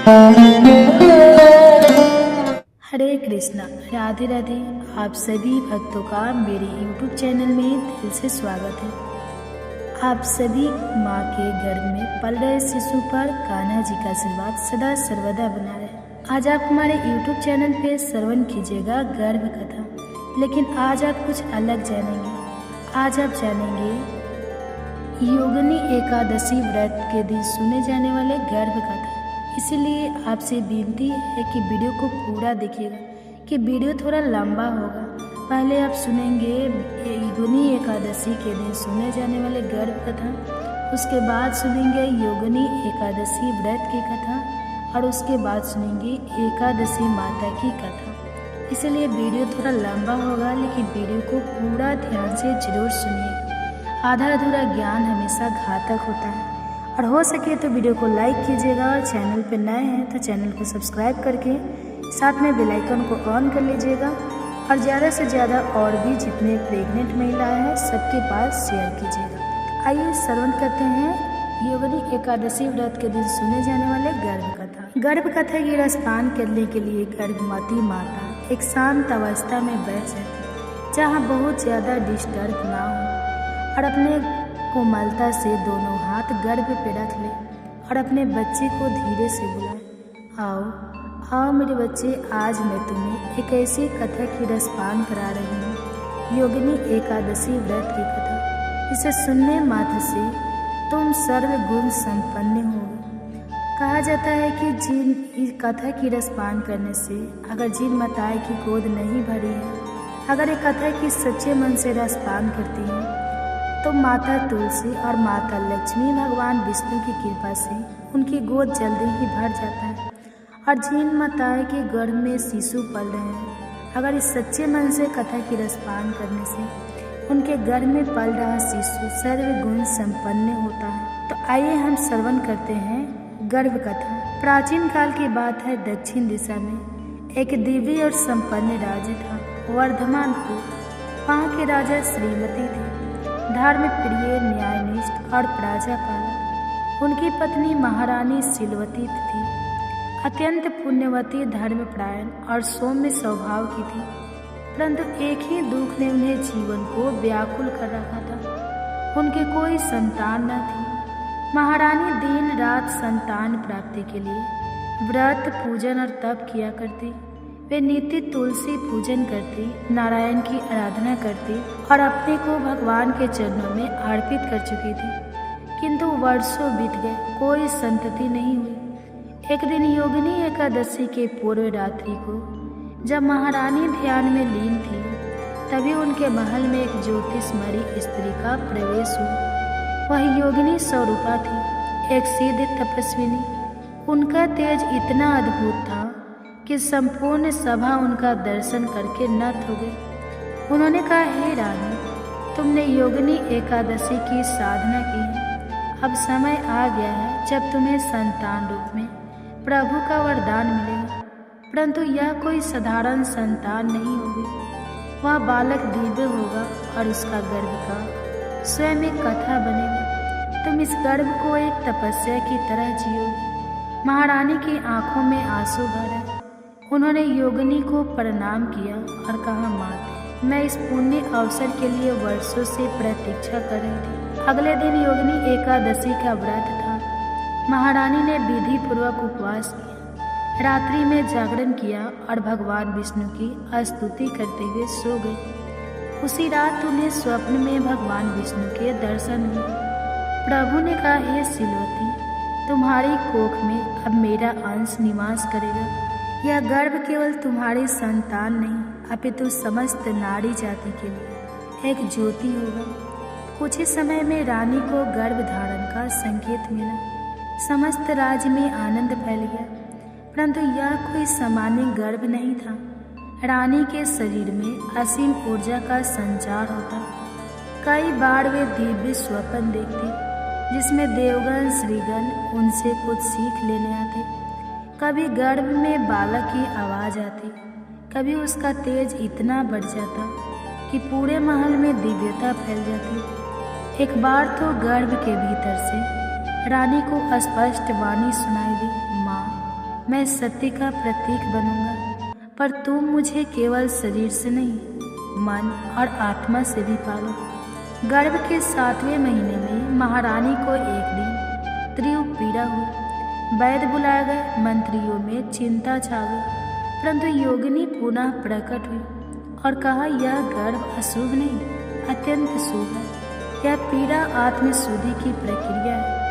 हरे कृष्णा, राधे राधे। आप सभी भक्तों का मेरे YouTube चैनल में दिल से स्वागत है। आप सभी माँ के गर्भ में पल रहे शिशु पर कान्हा जी का आशीर्वाद सदा सर्वदा बना रहे। आज आप हमारे YouTube चैनल पे श्रवण कीजिएगा गर्भ कथा, लेकिन आज आप कुछ अलग जानेंगे। आज आप जानेंगे योगिनी एकादशी व्रत के दिन सुने जाने वाले गर्भ कथा। इसीलिए आपसे विनती है कि वीडियो को पूरा देखिएगा, कि वीडियो थोड़ा लंबा होगा। पहले आप सुनेंगे योगिनी एकादशी के दिन सुने जाने वाले गर्भ कथा, उसके बाद सुनेंगे योगिनी एकादशी व्रत की कथा, और उसके बाद सुनेंगे एकादशी माता की कथा। इसलिए वीडियो थोड़ा लंबा होगा, लेकिन वीडियो को पूरा ध्यान से जरूर सुनिएगा। आधा अधूरा ज्ञान हमेशा घातक होता है। और हो सके तो वीडियो को लाइक कीजिएगा, और चैनल पर नए हैं तो चैनल को सब्सक्राइब करके साथ में बेल आइकन को ऑन कर लीजिएगा, और ज़्यादा से ज़्यादा और भी जितने प्रेग्नेंट महिलाएं हैं सबके पास शेयर कीजिएगा। आइए श्रवण करते हैं योगिनी एकादशी व्रत के दिन सुने जाने वाले गर्भ कथा। गर्भ कथा की रसपान करने के लिए गर्भवती माता एक शांत अवस्था में बैठ जाए, जहाँ बहुत ज़्यादा डिस्टर्ब ना हो, और अपने कोमलता से दोनों हाथ गर्भ पे रख ले और अपने बच्चे को धीरे से बुलाए। आओ आओ मेरे बच्चे, आज मैं तुम्हें एक ऐसी कथा की रसपान करा रही हूँ, योगिनी एकादशी व्रत की कथा। इसे सुनने मात्र से तुम सर्वगुण संपन्न होगे। कहा जाता है कि जिन इस कथा की रसपान करने से अगर जिन माताएं की गोद नहीं भरी है, अगर ये कथा की सच्चे मन से रसपान करती हैं, तो माता तुलसी और माता लक्ष्मी भगवान विष्णु की कृपा से उनकी गोद जल्दी ही भर जाता है। और जिन माताएं के गर्भ में शिशु पल रहे हैं, अगर इस सच्चे मन से कथा की रसपान करने से उनके गर्भ में पल रहा शिशु सर्वगुण संपन्न होता है। तो आइए हम श्रवण करते हैं गर्भ कथा। प्राचीन काल की बात है, दक्षिण दिशा में एक दिव्य और संपन्न राज्य था, वर्धमानपुर। वहाँ के राजा श्रीमती थे, धर्म प्रिय, न्यायनिष्ठ और प्रजापालक। उनकी पत्नी महारानी शीलवती थी, अत्यंत पुण्यवती, धर्मपरायण और सौम्य स्वभाव की थी। परंतु एक ही दुख ने उन्हें जीवन को व्याकुल कर रखा था, उनकी कोई संतान न थी। महारानी दिन रात संतान प्राप्ति के लिए व्रत, पूजन और तप किया करती। वे नित्य तुलसी पूजन करती, नारायण की आराधना करती और अपने को भगवान के चरणों में अर्पित कर चुकी थी। किंतु वर्षों बीत गए, कोई संतति नहीं हुई। एक दिन योगिनी एकादशी के पूर्व रात्रि को जब महारानी ध्यान में लीन थी, तभी उनके महल में एक ज्योतिषमयी स्त्री का प्रवेश हुआ। वह योगिनी स्वरूपा थी, एक सिद्ध तपस्विनी। उनका तेज इतना अद्भुत था कि संपूर्ण सभा उनका दर्शन करके नत हो गई। उन्होंने कहा, हे रानी, तुमने योगिनी एकादशी की साधना की है। अब समय आ गया है जब तुम्हें संतान रूप में प्रभु का वरदान मिलेगा। परंतु यह कोई साधारण संतान नहीं होगी, वह बालक दिव्य होगा और उसका गर्भ का स्वयं एक कथा बनेगा। तुम इस गर्भ को एक तपस्या की तरह जियोगे। महारानी की आंखों में आंसू भर आए। उन्होंने योगिनी को प्रणाम किया और कहा, माते, मैं इस पुण्य अवसर के लिए वर्षों से प्रतीक्षा कर रही थी। अगले दिन योगिनी एकादशी का व्रत था। महारानी ने विधि पूर्वक उपवास किया, रात्रि में जागरण किया और भगवान विष्णु की स्तुति करते हुए सो गई। उसी रात उन्हें स्वप्न में भगवान विष्णु के दर्शन हुए। प्रभु ने कहा, हे शीलवती, तुम्हारी कोख में अब मेरा अंश निवास करेगा। यह गर्भ केवल तुम्हारी संतान नहीं, अपितु समस्त नारी जाति के लिए एक ज्योति होगा। कुछ ही समय में रानी को गर्भ धारण का संकेत मिला। समस्त राज्य में आनंद फैल गया। परंतु यह कोई सामान्य गर्भ नहीं था। रानी के शरीर में असीम ऊर्जा का संचार होता। कई बार वे दिव्य स्वप्न देखती, जिसमें देवगण श्रीगण उनसे कुछ सीख लेने आते। कभी गर्भ में बालक की आवाज़ आती, कभी उसका तेज इतना बढ़ जाता कि पूरे महल में दिव्यता फैल जाती। एक बार तो गर्भ के भीतर से रानी को स्पष्ट वाणी सुनाई दी, माँ, मैं सत्य का प्रतीक बनूंगा, पर तुम मुझे केवल शरीर से नहीं, मन और आत्मा से भी पालो। गर्भ के 7वें महीने में महारानी को एक दिन तीव्र पीड़ा हुई। वैद्य बुलाए गए, मंत्रियों में चिंता छा गई, परंतु योगिनी पुनः प्रकट हुई और कहा, यह गर्भ अशुभ नहीं, अत्यंत शुभ है। यह पीड़ा आत्मशुद्धि की प्रक्रिया है।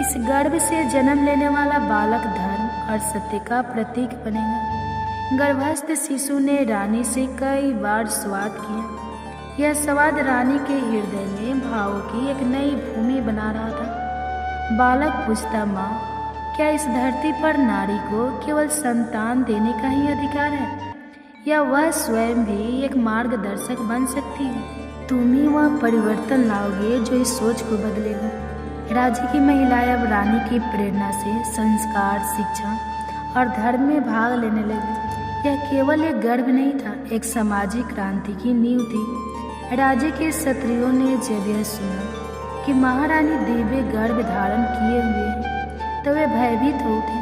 इस गर्भ से जन्म लेने वाला बालक धर्म और सत्य का प्रतीक बनेगा। गर्भस्थ शिशु ने रानी से कई बार स्वाद किया। यह स्वाद रानी के हृदय में भावों की एक नई भूमि बना रहा था। बालक पूछता, माँ, क्या इस धरती पर नारी को केवल संतान देने का ही अधिकार है, या वह स्वयं भी एक मार्गदर्शक बन सकती है? तुम ही वह परिवर्तन लाओगे जो इस सोच को बदलेगा। राज्य की महिलाएं अब रानी की प्रेरणा से संस्कार, शिक्षा और धर्म में भाग लेने लगी। यह केवल एक गर्भ नहीं था, एक सामाजिक क्रांति की नींव थी। राज्य के क्षत्रियों ने जब यह सुना कि महारानी दिव्य गर्भ धारण किए हुए हैं, तो वे भयभीत हो उठे।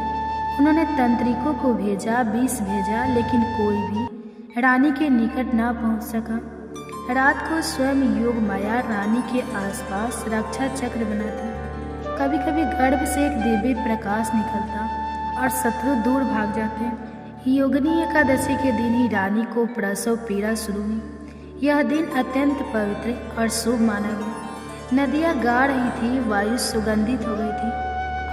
उन्होंने तंत्रिकों को भेजा, विष भेजा, लेकिन कोई भी रानी के निकट न पहुंच सका। रात को स्वयं योग माया रानी के आसपास रक्षा चक्र बनाती। कभी कभी गर्भ से एक दिव्य प्रकाश निकलता और शत्रु दूर भाग जाते। योगिनी एकादशी के दिन ही रानी को प्रसव पीड़ा शुरू हुई। यह दिन अत्यंत पवित्र और शुभ माना गया। नदियाँ गा रही थी, वायु सुगंधित हो गई थी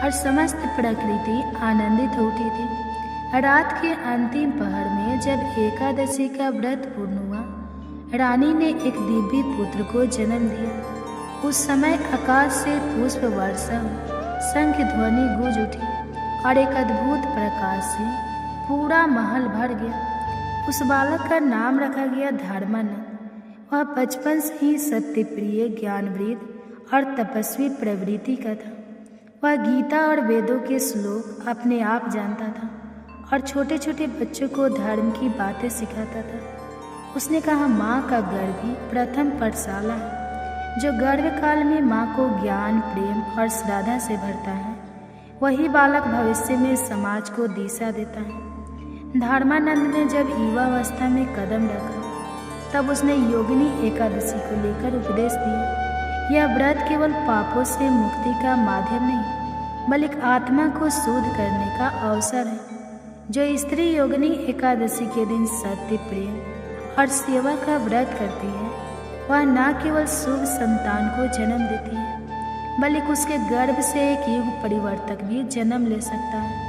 और समस्त प्रकृति आनंदित हो उठी थी। रात के अंतिम पहर में जब एकादशी का व्रत पूर्ण हुआ, रानी ने एक दिव्य पुत्र को जन्म दिया। उस समय आकाश से पुष्प वर्षा हुई, शंख ध्वनि गूंज उठी और एक अद्भुत प्रकाश से पूरा महल भर गया। उस बालक का नाम रखा गया धर्मानंद। वह बचपन से ही सत्यप्रिय, ज्ञानवृत और तपस्वी प्रवृत्ति का था। वह गीता और वेदों के श्लोक अपने आप जानता था और छोटे छोटे बच्चों को धर्म की बातें सिखाता था। उसने कहा, माँ का गर्भ ही प्रथम पाठशाला है। जो गर्भकाल में माँ को ज्ञान, प्रेम और श्रद्धा से भरता है, वही बालक भविष्य में समाज को दिशा देता है। धर्मानंद ने जब युवावस्था में कदम रखा, तब उसने योगिनी एकादशी को लेकर उपदेश दिया। यह व्रत केवल पापों से मुक्ति का माध्यम नहीं, बल्कि आत्मा को शुद्ध करने का अवसर है। जो स्त्री योगिनी एकादशी के दिन सत्य, प्रेम और सेवा का व्रत करती है, वह न केवल शुभ संतान को जन्म देती है, बल्कि उसके गर्भ से एक युग परिवर्तक भी जन्म ले सकता है।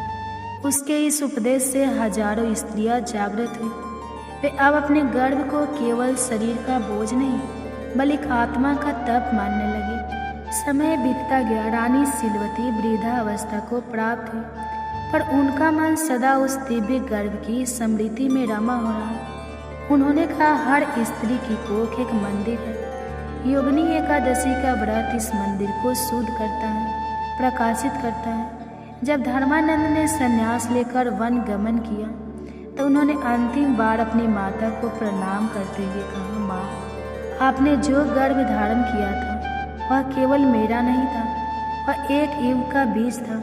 उसके इस उपदेश से हजारों स्त्रियां जागृत हुई। वे अब अपने गर्भ को केवल शरीर का बोझ नहीं, बल्कि आत्मा का तप मानने लगी। समय बीतता गया। रानी सिलवती वृद्धावस्था को प्राप्त हुई, पर उनका मन सदा उस दिव्य गर्भ की स्मृति में रमा हो रहा। उन्होंने कहा, हर स्त्री की कोख एक मंदिर है। योगिनी एकादशी का व्रत इस मंदिर को शुद्ध करता है, प्रकाशित करता है। जब धर्मानंद ने संन्यास लेकर वन गमन किया, तो उन्होंने अंतिम बार अपनी माता को प्रणाम करते हुए कहा, माँ, आपने जो गर्भ धारण किया था, वह केवल मेरा नहीं था, वह एक युग का बीज था।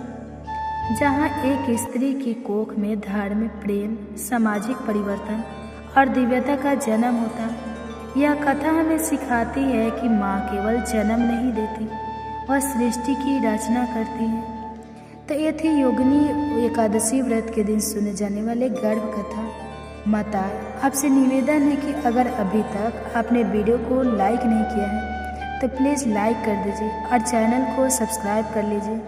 जहाँ एक स्त्री की कोख में धर्म, प्रेम, सामाजिक परिवर्तन और दिव्यता का जन्म होता है। यह कथा हमें सिखाती है कि माँ केवल जन्म नहीं देती, वह सृष्टि की रचना करती है। तो ये थी योगिनी एकादशी व्रत के दिन सुने जाने वाले गर्भ कथा। माताएं, आपसे निवेदन है कि अगर अभी तक आपने वीडियो को लाइक नहीं किया है, तो प्लीज़ लाइक कर दीजिए और चैनल को सब्सक्राइब कर लीजिए।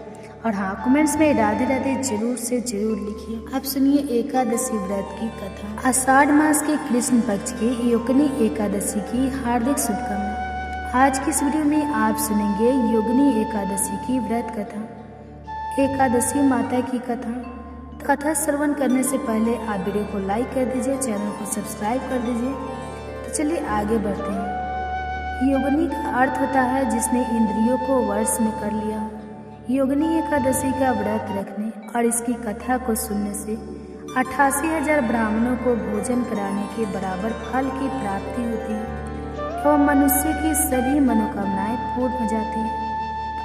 और हाँ, कमेंट्स में राधे राधे जरूर से जरूर लिखिए। अब सुनिए एकादशी व्रत की कथा। आषाढ़ मास के कृष्ण पक्ष की योगिनी एकादशी की हार्दिक शुभकामनाएं। आज की इस वीडियो में आप सुनेंगे योगिनी एकादशी की व्रत कथा, एकादशी माता की कथा। कथा श्रवण करने से पहले आप वीडियो को लाइक कर दीजिए, चैनल को सब्सक्राइब कर दीजिए। तो चलिए आगे बढ़ते हैं। योगिनी का अर्थ होता है जिसने इंद्रियों को वश में कर लिया। योगिनी एकादशी का व्रत रखने और इसकी कथा को सुनने से 88,000 ब्राह्मणों को भोजन कराने के बराबर फल की प्राप्ति होती है एवं मनुष्य की सभी मनोकामनाएं पूर्ण हो जाती हैं।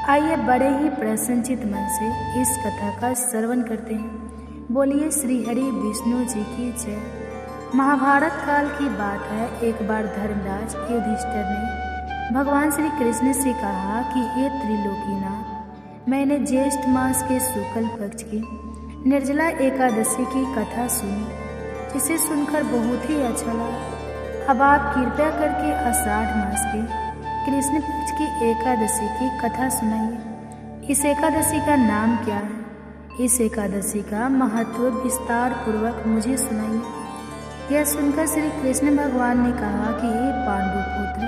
आइए बड़े ही प्रसन्नचित मन से इस कथा का श्रवण करते हैं। बोलिए श्री हरि विष्णु जी की जय। महाभारत काल की बात है। एक बार धर्मराज युधिष्ठिर ने भगवान श्री कृष्ण से कहा कि हे त्रिलोकीनाथ, मैंने ज्येष्ठ मास के शुक्ल पक्ष की निर्जला एकादशी की कथा सुनी, जिसे सुनकर बहुत ही अच्छा लगा। अब आप कृपया करके आषाढ़ मास के कृष्ण पक्ष की एकादशी की कथा सुनाइए। इस एकादशी का नाम क्या है? इस एकादशी का महत्व विस्तार पूर्वक मुझे सुनाइए। यह सुनकर श्री कृष्ण भगवान ने कहा कि हे पांडु पुत्र,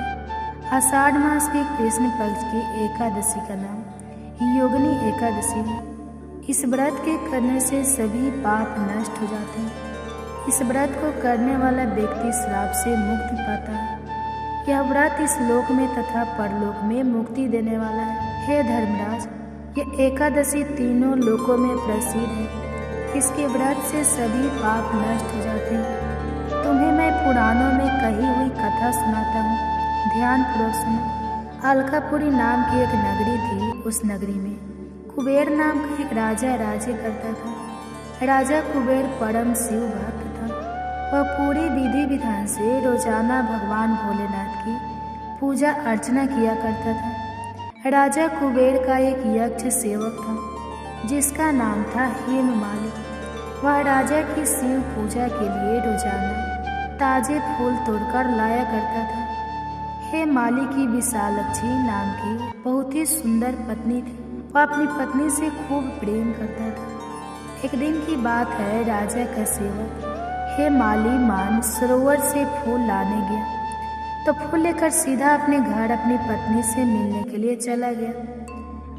आषाढ़ मास के कृष्ण पक्ष की एकादशी का नाम योगिनी एकादशी है। इस व्रत के करने से सभी पाप नष्ट हो जाते हैं। इस व्रत को करने वाला व्यक्ति श्राप से मुक्ति पाता है। यह व्रत इस लोक में तथा परलोक में मुक्ति देने वाला है। हे धर्मराज, यह एकादशी तीनों लोकों में प्रसिद्ध है। इसके व्रत से सभी पाप नष्ट हो जाते हैं। तुम्हें मैं पुराणों में कही हुई कथा सुनाता हूँ, ध्यान पूर्वक सुनो। अलकापुरी नाम की एक नगरी थी। उस नगरी में कुबेर नाम का एक राजा राज्य करता था। राजा कुबेर परम शिव भक्त था। वह पूरी विधि विधान से रोजाना भगवान भोलेनाथ की पूजा अर्चना किया करता था। राजा कुबेर का एक यक्ष सेवक था जिसका नाम था हेममाली। वह राजा की शिव पूजा के लिए रोजाना ताजे फूल तोड़कर लाया करता था। हेममाली की विशालक्षी नाम की बहुत ही सुंदर पत्नी थी। वह अपनी पत्नी से खूब प्रेम करता था। एक दिन की बात है, राजा का सेवक हेममाली मान सरोवर से फूल लाने गया तो फूल लेकर सीधा अपने घर अपनी पत्नी से मिलने के लिए चला गया।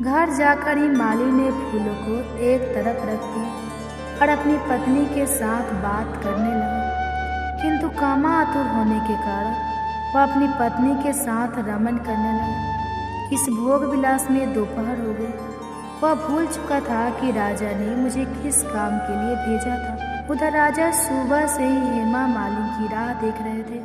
घर जाकर ही माली ने फूलों को एक तरफ रख दिया और अपनी पत्नी के साथ बात करने लगा, किंतु कामातुर होने के कारण वह अपनी पत्नी के साथ रमन करने लगा। इस भोग विलास में दोपहर हो गई। वह भूल चुका था कि राजा ने मुझे किस काम के लिए भेजा था। उधर राजा सुबह से ही हेमा मालिनी की राह देख रहे थे।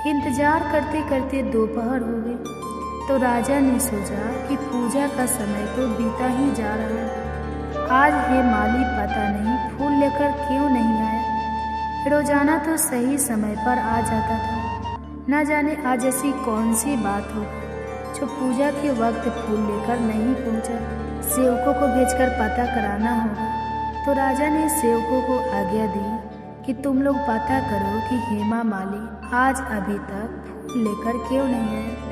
इंतजार करते करते दोपहर हो गई तो राजा ने सोचा कि पूजा का समय तो बीता ही जा रहा है। आज हेममाली पता नहीं फूल लेकर क्यों नहीं आया। रोजाना तो सही समय पर आ जाता था। न जाने आज ऐसी कौन सी बात हो जो पूजा के वक्त फूल लेकर नहीं पहुंचा। सेवकों को भेजकर पता कराना होगा। तो राजा ने सेवकों को आज्ञा दी कि तुम लोग पता करो कि हेममाली आज अभी तक फूल लेकर क्यों नहीं आया।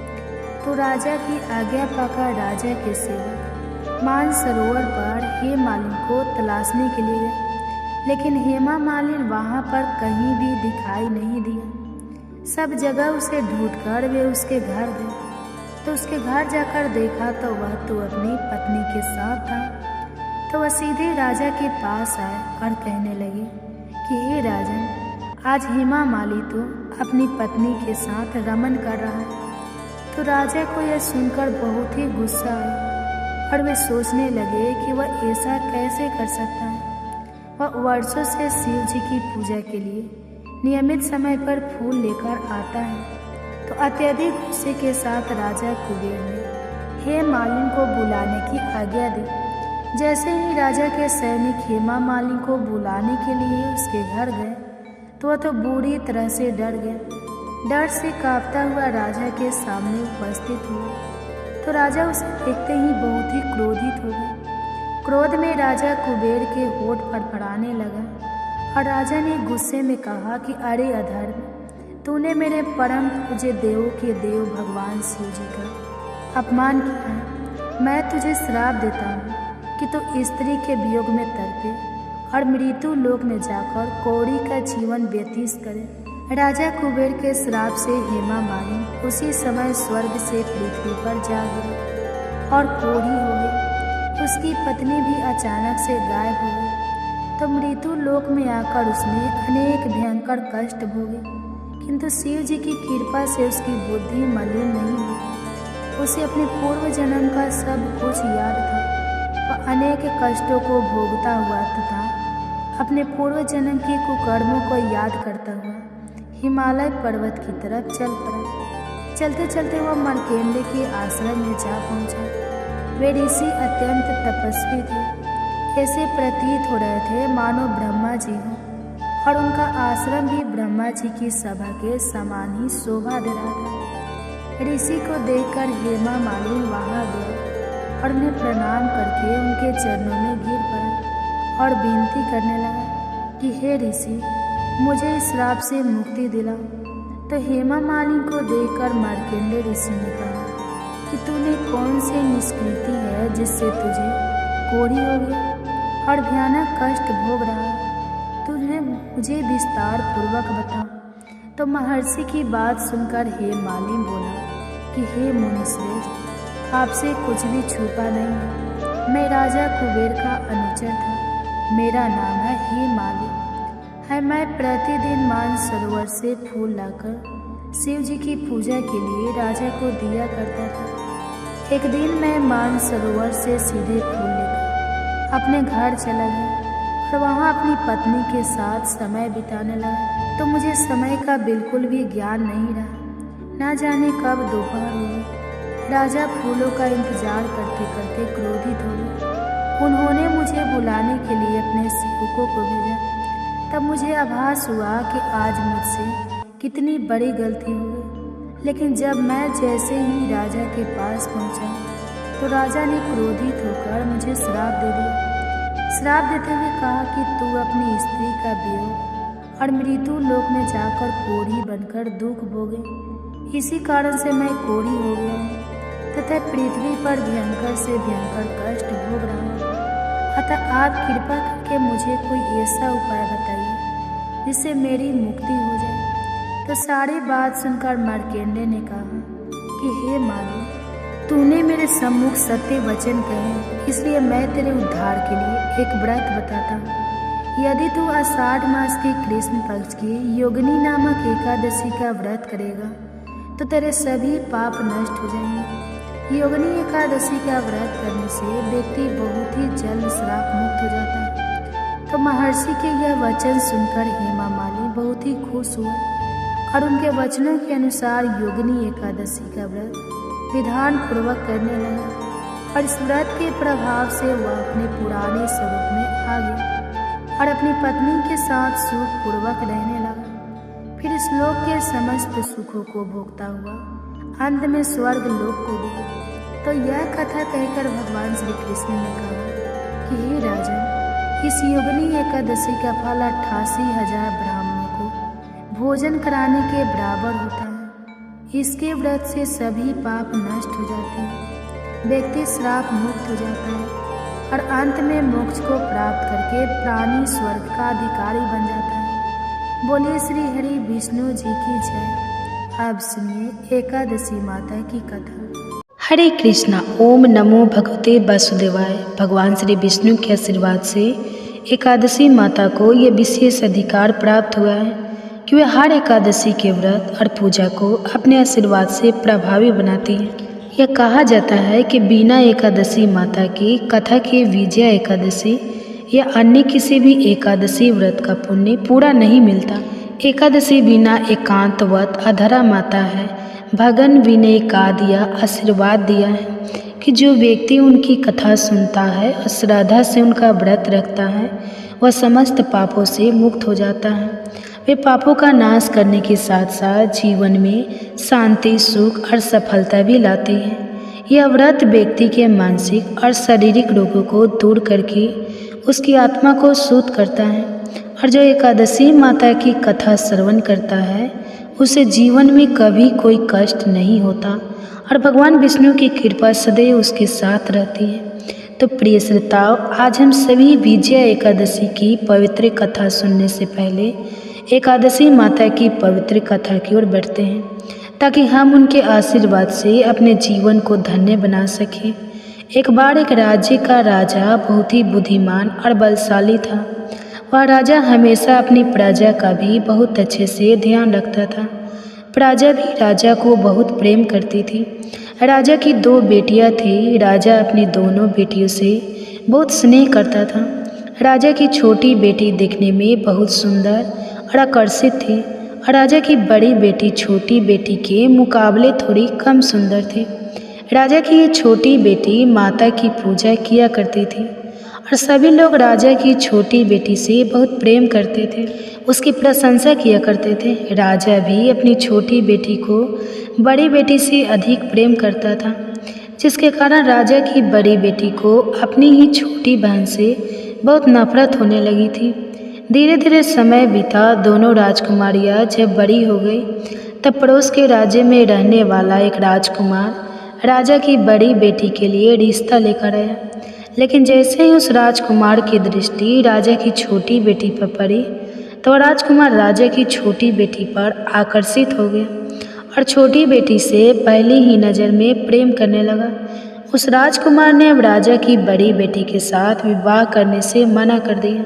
तो राजा की आज्ञा पाकर राजा के सेवक मानसरोवर पर हेममाली को तलाशने के लिए गए, लेकिन हेममाली वहां पर कहीं भी दिखाई नहीं दिया। सब जगह उसे ढूंढकर वे उसके घर गए तो उसके घर जाकर देखा तो वह तो अपनी पत्नी के साथ था। तो वह सीधे राजा के पास आए और कहने लगे कि हे राजन, आज हेममाली तो अपनी पत्नी के साथ रमन कर रहा है। तो राजा को यह सुनकर बहुत ही गुस्सा आया और वे सोचने लगे कि वह ऐसा कैसे कर सकता है। वह वर्षों से शिव जी की पूजा के लिए नियमित समय पर फूल लेकर आता है। तो अत्यधिक गुस्से के साथ राजा कुबेर ने हेममाली को बुलाने की आज्ञा दी। जैसे ही राजा के सैनिक हेममाली को बुलाने के लिए उसके घर गए तो वह तो बुरी तरह से डर गया। डर से कांपता हुआ राजा के सामने उपस्थित हुआ तो राजा उसे देखते ही बहुत ही क्रोधित हो गए। क्रोध में राजा कुबेर के होठ फड़फड़ाने लगा और राजा ने गुस्से में कहा कि अरे अधर्म, तूने मेरे परम पूज्य देवों के देव भगवान शिव जी का अपमान किया है। मैं तुझे श्राप देता हूँ कि तू स्त्री के वियोग में तड़पे और मृत्यु लोक में जाकर कौड़ी का जीवन व्यतीत करे। राजा कुबेर के श्राप से हेममाली उसी समय स्वर्ग से पृथ्वी पर जा गिरी और कोढ़ी हो गई। उसकी पत्नी भी अचानक से गायब हो गई। तो मृत्यु लोक में आकर उसने अनेक भयंकर कष्ट भोगे, किंतु शिव जी की कृपा से उसकी बुद्धि मलिन नहीं हुई। उसे अपने पूर्व जन्म का सब कुछ याद था। वह अनेक कष्टों को भोगता हुआ तथा अपने पूर्व जन्म के कुकर्मों को याद करता हुआ हिमालय पर्वत की तरफ चल पड़ा। चलते चलते वह मार्कंडेय के आश्रम में जा पहुंचा। वे ऋषि अत्यंत तपस्वी थे। ऐसे प्रतीत हो रहे थे मानो ब्रह्मा जी हों, और उनका आश्रम भी ब्रह्मा जी की सभा के समान ही शोभा दे रहा था। ऋषि को देखकर हेमा मालिनी वहां गया और उन्हें प्रणाम करके उनके चरणों में गिर पड़ा और विनती करने लगा कि हे ऋषि, मुझे इस श्राप से मुक्ति दिलाओ। तो हेमा मालिनी को देखकर मार्कंडेय ऋषि ने कहा कि तूने कौन सी निष्कृति है जिससे तुझे कोढ़ी हो गई और भयानक कष्ट भोग रहा है, तुझे मुझे विस्तार पूर्वक बता। तो महर्षि की बात सुनकर हे मालिनी बोला कि हे मुनिश्रेष्ठ, आपसे कुछ भी छुपा नहीं है। मैं राजा कुबेर का अनुचर था, मेरा नाम है हे मालिनी है। मैं प्रतिदिन मानसरोवर से फूल लाकर शिव जी की पूजा के लिए राजा को दिया करता था। एक दिन मैं मानसरोवर से सीधे फूल लेकर अपने घर चला गया और वहाँ अपनी पत्नी के साथ समय बिताने लगा। तो मुझे समय का बिल्कुल भी ज्ञान नहीं रहा, ना जाने कब दोपहर हो गई। राजा फूलों का इंतजार करते करते क्रोधित हो गए। उन्होंने मुझे बुलाने के लिए अपने सेवकों को भेजा। तब मुझे आभास हुआ कि आज मुझसे कितनी बड़ी गलती हो गई। लेकिन जब मैं जैसे ही राजा के पास पहुंचा तो राजा ने क्रोधित होकर मुझे श्राप दे दिया। श्राप देते हुए कहा कि तू अपनी स्त्री का वियोग और मृत्यु लोक में जाकर कोढ़ी बनकर दुख भोगे। इसी कारण से मैं कोढ़ी हो गया हूँ तथा पृथ्वी पर भयंकर से भयंकर कष्ट भोग रहा हूँ। अतः आप कृपा करके मुझे कोई ऐसा उपाय बताइए जिससे मेरी मुक्ति हो जाए। तो सारी बात सुनकर मार्कंडेय ने कहा कि हे मालिनी, तूने मेरे सम्मुख सत्य वचन कहे, इसलिए मैं तेरे उद्धार के लिए एक व्रत बताता हूँ। यदि तू आषाढ़ मास के कृष्ण पक्ष की योगिनी नामक एकादशी का व्रत करेगा तो तेरे सभी पाप नष्ट हो जाएंगे। योगिनी एकादशी का व्रत करने से व्यक्ति बहुत ही जल्द श्राप मुक्त हो जाता है। तो महर्षि के यह वचन सुनकर हेमा मालिनी बहुत ही खुश हुआ और उनके वचनों के अनुसार योगिनी एकादशी का व्रत विधान पूर्वक करने लगा। और इस व्रत के प्रभाव से वह अपने पुराने स्वरूप में आ गया और अपनी पत्नी के साथ सुख पूर्वक रहने लगा। फिर इस लोक के समस्त सुखों को भोगता हुआ अंत में स्वर्ग लोक को गया। तो यह कथा कहकर भगवान श्री कृष्ण ने कहा कि हे राजन, इस योगिनी एकादशी का फल 88,000 ब्राह्मणों को भोजन कराने के बराबर होता है। इसके व्रत से सभी पाप नष्ट हो जाते हैं, व्यक्ति श्राप मुक्त हो जाता है और अंत में मोक्ष को प्राप्त करके प्राणी स्वर्ग का अधिकारी बन जाता है। बोलिए श्री हरि विष्णु जी की जय। अब सुनिए एकादशी माता की कथा। हरे कृष्णा। ओम नमो भगवते वासुदेवाय। भगवान श्री विष्णु के आशीर्वाद से एकादशी माता को यह विशेष अधिकार प्राप्त हुआ है कि वे हर एकादशी के व्रत और पूजा को अपने आशीर्वाद से प्रभावी बनाती हैं। यह कहा जाता है कि बिना एकादशी माता की कथा के विजया एकादशी या अन्य किसी भी एकादशी व्रत का पुण्य पूरा नहीं मिलता। एकादशी बिना एकांतवत अधरा माता है। भगवान विनय का दिया आशीर्वाद दिया है कि जो व्यक्ति उनकी कथा सुनता है और श्रद्धा से उनका व्रत रखता है वह समस्त पापों से मुक्त हो जाता है। वे पापों का नाश करने के साथ साथ जीवन में शांति, सुख और सफलता भी लाते हैं। यह व्रत व्यक्ति के मानसिक और शारीरिक रोगों को दूर करके उसकी आत्मा को शुद्ध करता है और जो एकादशी माता की कथा श्रवण करता है उसे जीवन में कभी कोई कष्ट नहीं होता और भगवान विष्णु की कृपा सदैव उसके साथ रहती है। तो प्रिय श्रोताओं, आज हम सभी विजया एकादशी की पवित्र कथा सुनने से पहले एकादशी माता की पवित्र कथा की ओर बढ़ते हैं ताकि हम उनके आशीर्वाद से अपने जीवन को धन्य बना सकें। एक बार एक राज्य का राजा बहुत ही बुद्धिमान और बलशाली था। वह राजा हमेशा अपनी प्रजा का भी बहुत अच्छे से ध्यान रखता था। प्रजा भी राजा को बहुत प्रेम करती थी। राजा की 2 बेटियां थी। राजा अपनी दोनों बेटियों से बहुत स्नेह करता था। राजा की छोटी बेटी दिखने में बहुत सुंदर और आकर्षित थी और राजा की बड़ी बेटी छोटी बेटी के मुकाबले थोड़ी कम सुंदर थी। राजा की ये छोटी बेटी माता की पूजा किया करती थी और सभी लोग राजा की छोटी बेटी से बहुत प्रेम करते थे, उसकी प्रशंसा किया करते थे। राजा भी अपनी छोटी बेटी को बड़ी बेटी से अधिक प्रेम करता था, जिसके कारण राजा की बड़ी बेटी को अपनी ही छोटी बहन से बहुत नफरत होने लगी थी। धीरे धीरे समय बीता, दोनों राजकुमारियाँ जब बड़ी हो गई तब पड़ोस के राज्य में रहने वाला एक राजकुमार राजा की बड़ी बेटी के लिए रिश्ता लेकर आया। लेकिन जैसे ही उस राजकुमार की दृष्टि राजा की छोटी बेटी पर पड़ी तो राजकुमार राजा की छोटी बेटी पर आकर्षित हो गया और छोटी बेटी से पहली ही नज़र में प्रेम करने लगा। उस राजकुमार ने अब राजा की बड़ी बेटी के साथ विवाह करने से मना कर दिया।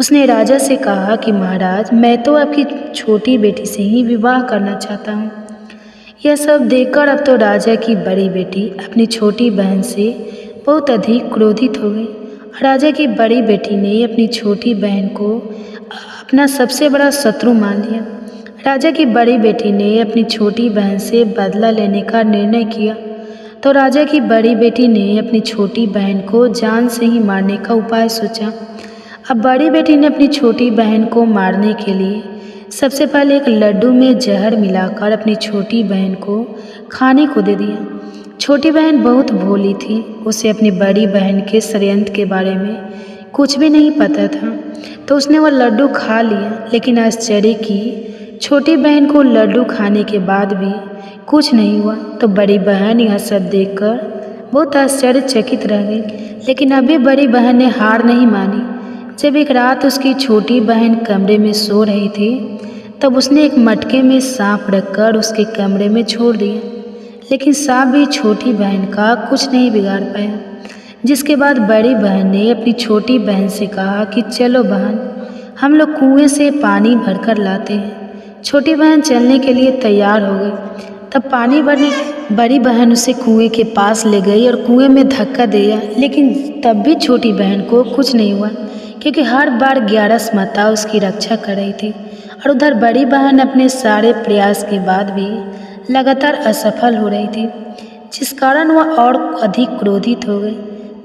उसने राजा से कहा कि महाराज, मैं तो आपकी छोटी बेटी से ही विवाह करना चाहता हूँ। यह सब देखकर अब तो राजा की बड़ी बेटी अपनी छोटी बहन से बहुत अधिक क्रोधित हो गई। राजा की बड़ी बेटी ने अपनी छोटी बहन को अपना सबसे बड़ा शत्रु मान लिया। राजा की बड़ी बेटी ने अपनी छोटी बहन से बदला लेने का निर्णय किया तो राजा की बड़ी बेटी ने अपनी छोटी बहन को जान से ही मारने का उपाय सोचा। अब बड़ी बेटी ने अपनी छोटी बहन को मारने के लिए सबसे पहले एक लड्डू में जहर मिलाकर अपनी छोटी बहन को खाने को दे दिया। छोटी बहन बहुत भोली थी, उसे अपनी बड़ी बहन के षड्यंत्र के बारे में कुछ भी नहीं पता था, तो उसने वह लड्डू खा लिया। लेकिन आश्चर्य की छोटी बहन को लड्डू खाने के बाद भी कुछ नहीं हुआ, तो बड़ी बहन यह सब देखकर बहुत आश्चर्यचकित रह गई। लेकिन अभी बड़ी बहन ने हार नहीं मानी। जब एक रात उसकी छोटी बहन कमरे में सो रही थी तब उसने एक मटके में सांप रखकर उसके कमरे में छोड़ दिया। लेकिन सांप भी छोटी बहन का कुछ नहीं बिगाड़ पाया। जिसके बाद बड़ी बहन ने अपनी छोटी बहन से कहा कि चलो बहन, हम लोग कुएं से पानी भरकर लाते हैं। छोटी बहन चलने के लिए तैयार हो गई। तब पानी भरने बड़ी बहन उसे कुएं के पास ले गई और कुएं में धक्का दिया। लेकिन तब भी छोटी बहन को कुछ नहीं हुआ, क्योंकि हर बार 11 माता उसकी रक्षा कर रही थी। और उधर बड़ी बहन अपने सारे प्रयास के बाद भी लगातार असफल हो रही थी, जिस कारण वह और अधिक क्रोधित हो गई।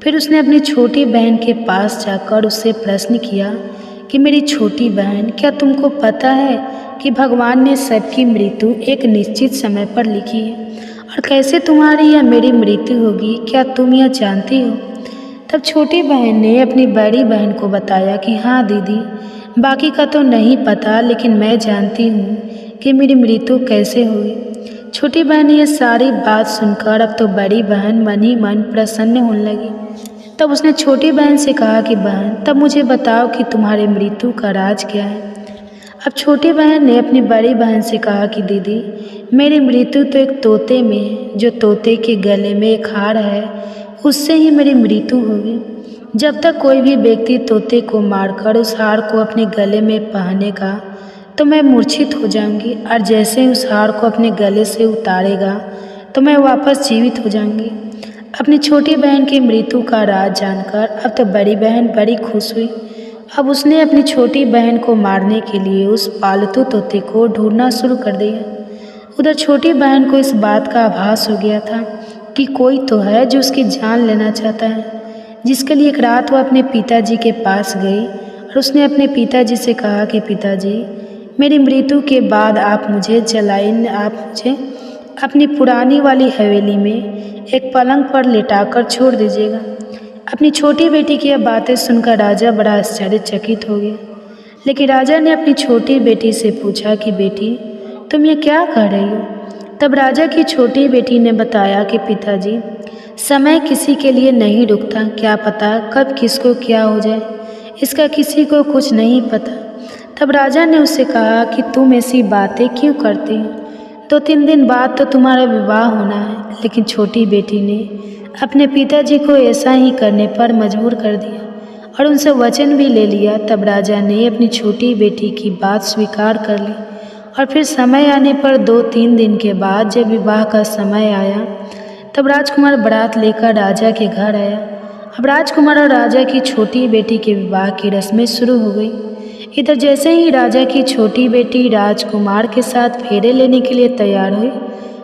फिर उसने अपनी छोटी बहन के पास जाकर उससे प्रश्न किया कि मेरी छोटी बहन, क्या तुमको पता है कि भगवान ने सबकी मृत्यु एक निश्चित समय पर लिखी है, और कैसे तुम्हारी या मेरी मृत्यु होगी, क्या तुम यह जानती हो? तब छोटी बहन ने अपनी बड़ी बहन को बताया कि हाँ दीदी, बाकी का तो नहीं पता, लेकिन मैं जानती हूँ कि मेरी मृत्यु कैसे हुई। छोटी बहन ने यह सारी बात सुनकर अब तो बड़ी बहन मन ही मन प्रसन्न होने लगी। तब उसने छोटी बहन से कहा कि बहन, तब मुझे बताओ कि तुम्हारी मृत्यु का राज क्या है। अब छोटी बहन ने अपनी बड़ी बहन से कहा कि दीदी, मेरी मृत्यु तो एक तोते में है, जो तोते के गले में एक हार है, उससे ही मेरी मृत्यु होगी। जब तक कोई भी व्यक्ति तोते को मारकर उस हार को अपने गले में पहनेगा तो मैं मूर्छित हो जाऊंगी, और जैसे ही उस हार को अपने गले से उतारेगा तो मैं वापस जीवित हो जाऊंगी। अपनी छोटी बहन की मृत्यु का राज जानकर अब तो बड़ी बहन बड़ी खुश हुई। अब उसने अपनी छोटी बहन को मारने के लिए उस पालतू तोते को ढूंढना शुरू कर दिया। उधर छोटी बहन को इस बात का आभास हो गया था कि कोई तो है जो उसकी जान लेना चाहता है, जिसके लिए एक रात वह अपने पिताजी के पास गई और उसने अपने पिताजी से कहा कि पिताजी, मेरी मृत्यु के बाद आप मुझे अपनी पुरानी वाली हवेली में एक पलंग पर लिटाकर छोड़ दीजिएगा। अपनी छोटी बेटी की यह बातें सुनकर राजा बड़ा आश्चर्यचकित हो गया। लेकिन राजा ने अपनी छोटी बेटी से पूछा कि बेटी, तुम ये क्या कह रही हो? तब राजा की छोटी बेटी ने बताया कि पिताजी, समय किसी के लिए नहीं रुकता, क्या पता कब किसको क्या हो जाए, इसका किसी को कुछ नहीं पता। तब राजा ने उससे कहा कि तुम ऐसी बातें क्यों करती हो? 2-3 दिन बाद तो तुम्हारा विवाह होना है। लेकिन छोटी बेटी ने अपने पिताजी को ऐसा ही करने पर मजबूर कर दिया और उनसे वचन भी ले लिया। तब राजा ने अपनी छोटी बेटी की बात स्वीकार कर ली और फिर समय आने पर 2-3 दिन के बाद जब विवाह का समय आया तब राजकुमार बारात लेकर राजा के घर आया। अब राजकुमार और राजा की छोटी बेटी के विवाह की रस्में शुरू हो गई। इधर जैसे ही राजा की छोटी बेटी राजकुमार के साथ फेरे लेने के लिए तैयार हुई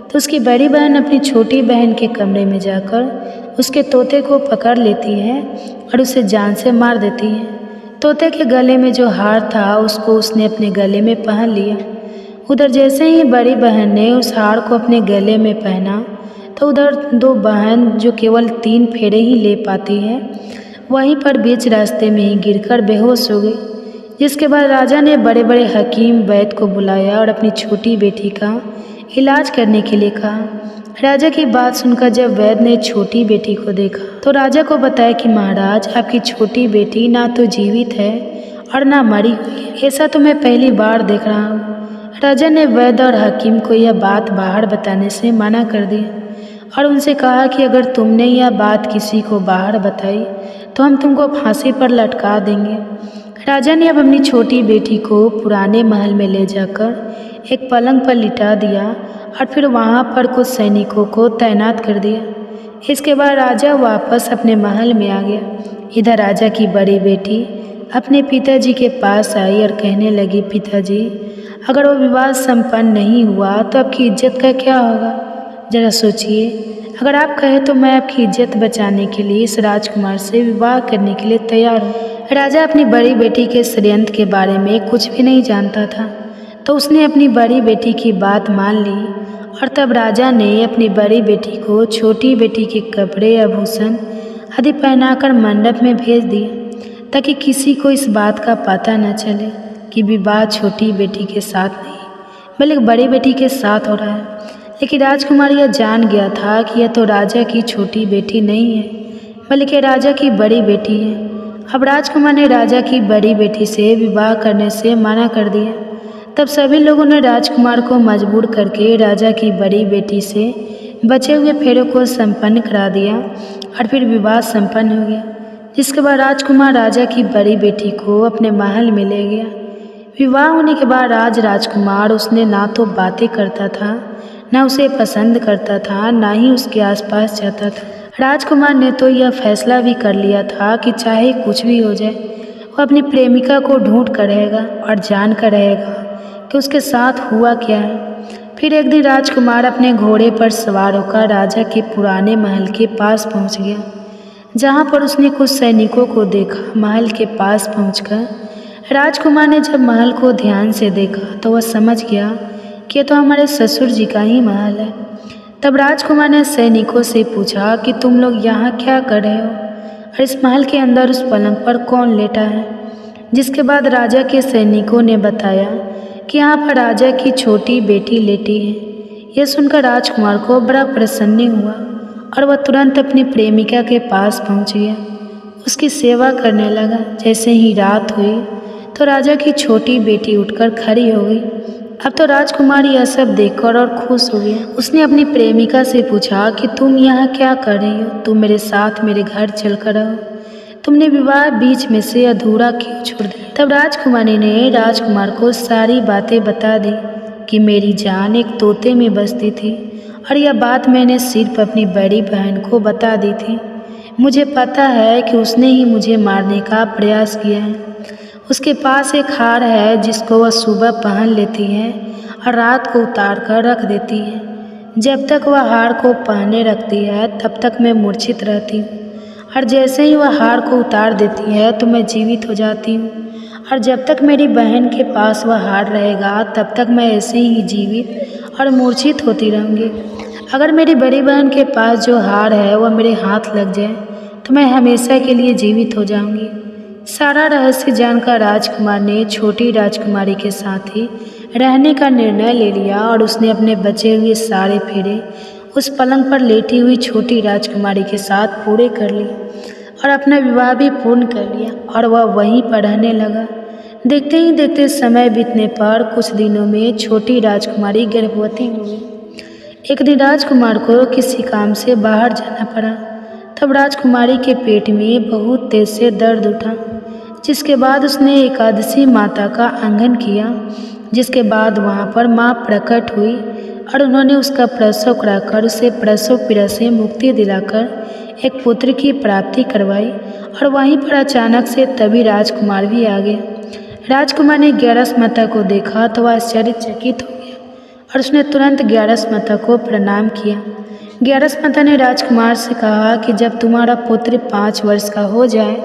तो उसकी बड़ी बहन अपनी छोटी बहन के कमरे में जाकर उसके तोते को पकड़ लेती है और उसे जान से मार देती है। तोते के गले में जो हार था उसको उसने अपने गले में पहन लिया। उधर जैसे ही बड़ी बहन ने उस हार को अपने गले में पहना तो उधर दो बहन जो केवल 3 फेरे ही ले पाती है वहीं पर बीच रास्ते में ही गिरकर बेहोश हो गई। जिसके बाद राजा ने बड़े बड़े हकीम वैद्य को बुलाया और अपनी छोटी बेटी का इलाज करने के लिए कहा। राजा की बात सुनकर जब वैद्य ने छोटी बेटी को देखा तो राजा को बताया कि महाराज, आपकी छोटी बेटी ना तो जीवित है और ना मरी हुई है। ऐसा तो मैं पहली बार देख रहा हूँ। राजा ने वैद्य और हकीम को यह बात बाहर बताने से मना कर दिया और उनसे कहा कि अगर तुमने यह बात किसी को बाहर बताई तो हम तुमको फांसी पर लटका देंगे। राजा ने अब अपनी छोटी बेटी को पुराने महल में ले जाकर एक पलंग पर लिटा दिया और फिर वहाँ पर कुछ सैनिकों को तैनात कर दिया। इसके बाद राजा वापस अपने महल में आ गया। इधर राजा की बड़ी बेटी अपने पिताजी के पास आई और कहने लगी, पिताजी, अगर वो विवाह संपन्न नहीं हुआ तो आपकी इज्जत का क्या होगा? जरा सोचिए, अगर आप कहें तो मैं आपकी इज्जत बचाने के लिए इस राजकुमार से विवाह करने के लिए तैयार हूँ। राजा अपनी बड़ी बेटी के षड्यंत्र के बारे में कुछ भी नहीं जानता था, तो उसने अपनी बड़ी बेटी की बात मान ली और तब राजा ने अपनी बड़ी बेटी को छोटी बेटी के कपड़े आभूषण आदि पहनाकर मंडप में भेज दिया ताकि किसी को इस बात का पता न चले कि विवाह छोटी बेटी के साथ नहीं बल्कि बड़ी बेटी के साथ हो रहा है। लेकिन राजकुमार यह जान गया था कि यह तो राजा की छोटी बेटी नहीं है बल्कि राजा की बड़ी बेटी है। अब राजकुमार ने राजा की बड़ी बेटी से विवाह करने से मना कर दिया। तब सभी लोगों ने राजकुमार को मजबूर करके राजा की बड़ी बेटी से बचे हुए फेरों को संपन्न करा दिया और फिर विवाह संपन्न हो गया। जिसके बाद राजकुमार राजा की बड़ी बेटी को अपने महल में ले गया। विवाह होने के बाद राजकुमार उसने ना तो बातें करता था, ना उसे पसंद करता था, ना ही उसके आसपास जाता था। राजकुमार ने तो यह फैसला भी कर लिया था कि चाहे कुछ भी हो जाए वो अपनी प्रेमिका को ढूंढ कर रहेगा और जान कर रहेगा कि उसके साथ हुआ क्या है। फिर एक दिन राजकुमार अपने घोड़े पर सवार होकर राजा के पुराने महल के पास पहुंच गया, जहां पर उसने कुछ सैनिकों को देखा। महल के पास पहुंचकर राजकुमार ने जब महल को ध्यान से देखा तो वह समझ गया कि यह तो हमारे ससुर जी का ही महल है। तब राजकुमार ने सैनिकों से पूछा कि तुम लोग यहाँ क्या कर रहे हो और इस महल के अंदर उस पलंग पर कौन लेटा है। जिसके बाद राजा के सैनिकों ने बताया कि यहाँ पर राजा की छोटी बेटी लेटी है। यह सुनकर राजकुमार को बड़ा प्रसन्न हुआ और वह तुरंत अपनी प्रेमिका के पास पहुँच गया, उसकी सेवा करने लगा। जैसे ही रात हुई तो राजा की छोटी बेटी उठकर खड़ी हो गई। अब तो राजकुमार यह सब देखकर और खुश हो गया। उसने अपनी प्रेमिका से पूछा कि तुम यहाँ क्या कर रही हो? तुम मेरे साथ मेरे घर चल कर आओ। तुमने विवाह बीच में से अधूरा क्यों छोड़ दिया? तब राजकुमारी ने राजकुमार को सारी बातें बता दी कि मेरी जान एक तोते में बसती थी और यह बात मैंने सिर्फ अपनी बड़ी बहन को बता दी थी। मुझे पता है कि उसने ही मुझे मारने का प्रयास किया है। उसके पास एक हार है जिसको वह सुबह पहन लेती है और रात को उतार कर रख देती है। जब तक वह हार को पहने रखती है तब तक मैं मूर्छित रहती हूँ और जैसे ही वह हार को उतार देती है तो मैं जीवित हो जाती हूँ। और जब तक मेरी बहन के पास वह हार रहेगा तब तक मैं ऐसे ही जीवित और मूर्छित होती रहूँगी। अगर मेरी बड़ी बहन के पास जो हार है वह मेरे हाथ लग जाए तो मैं हमेशा के लिए जीवित हो जाऊँगी। सारा रहस्य जानकर राजकुमार ने छोटी राजकुमारी के साथ ही रहने का निर्णय ले लिया और उसने अपने बचे हुए सारे फेरे उस पलंग पर लेटी हुई छोटी राजकुमारी के साथ पूरे कर लिए और अपना विवाह भी पूर्ण कर लिया और वह वहीं पर रहने लगा। देखते ही देखते समय बीतने पर कुछ दिनों में छोटी राजकुमारी गर्भवती हो गई। एक दिन राजकुमार को किसी काम से बाहर जाना पड़ा। तब राजकुमारी के पेट में बहुत तेज से दर्द उठा, जिसके बाद उसने एकादशी माता का आंगन किया। जिसके बाद वहाँ पर माँ प्रकट हुई और उन्होंने उसका प्रसव कराकर उसे प्रसव पीड़ा से मुक्ति दिलाकर एक पुत्र की प्राप्ति करवाई। और वहीं पर अचानक से तभी राजकुमार भी आ गया। राजकुमार ने ग्यारस माता को देखा तो वह आश्चर्यचकित हो गया और उसने तुरंत ग्यारस माता को प्रणाम किया। ग्यारस माता ने राजकुमार से कहा कि जब तुम्हारा पुत्र 5 वर्ष का हो जाए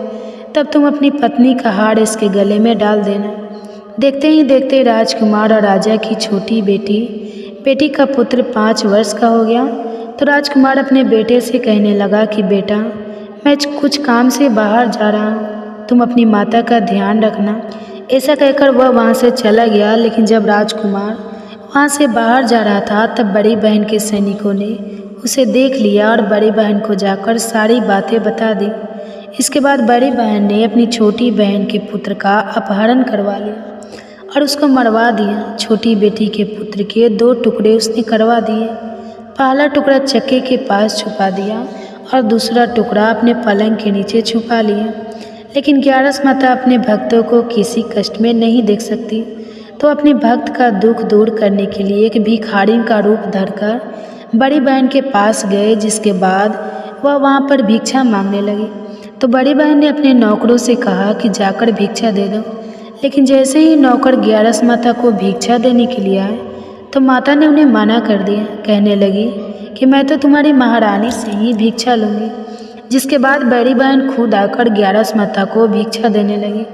तब तुम अपनी पत्नी का हार इसके गले में डाल देना। देखते ही देखते राजकुमार और राजा की छोटी बेटी का पुत्र 5 वर्ष का हो गया। तो राजकुमार अपने बेटे से कहने लगा कि बेटा, मैं कुछ काम से बाहर जा रहा हूँ, तुम अपनी माता का ध्यान रखना। ऐसा कहकर वह वहाँ से चला गया। लेकिन जब राजकुमार वहाँ से बाहर जा रहा था तब बड़ी बहन के सैनिकों ने उसे देख लिया और बड़ी बहन को जाकर सारी बातें बता दी। इसके बाद बड़ी बहन ने अपनी छोटी बहन के पुत्र का अपहरण करवा लिया और उसको मरवा दिया। छोटी बेटी के पुत्र के 2 टुकड़े उसने करवा दिए। पहला टुकड़ा चक्के के पास छुपा दिया और दूसरा टुकड़ा अपने पलंग के नीचे छुपा लिया। लेकिन ग्यारस माता अपने भक्तों को किसी कष्ट में नहीं देख सकती, तो अपने भक्त का दुख दूर करने के लिए एक भिखारी का रूप धरकर बड़ी बहन के पास गए, जिसके बाद वह वहाँ पर भिक्षा मांगने लगी। तो बड़ी बहन ने अपने नौकरों से कहा कि जाकर भिक्षा दे दो। लेकिन जैसे ही नौकर ग्यारस माता को भिक्षा देने के लिए आए तो माता ने उन्हें मना कर दिया। कहने लगी कि मैं तो तुम्हारी महारानी से ही भिक्षा लूँगी। जिसके बाद बड़ी बहन खुद आकर ग्यारस माता को भिक्षा देने लगी।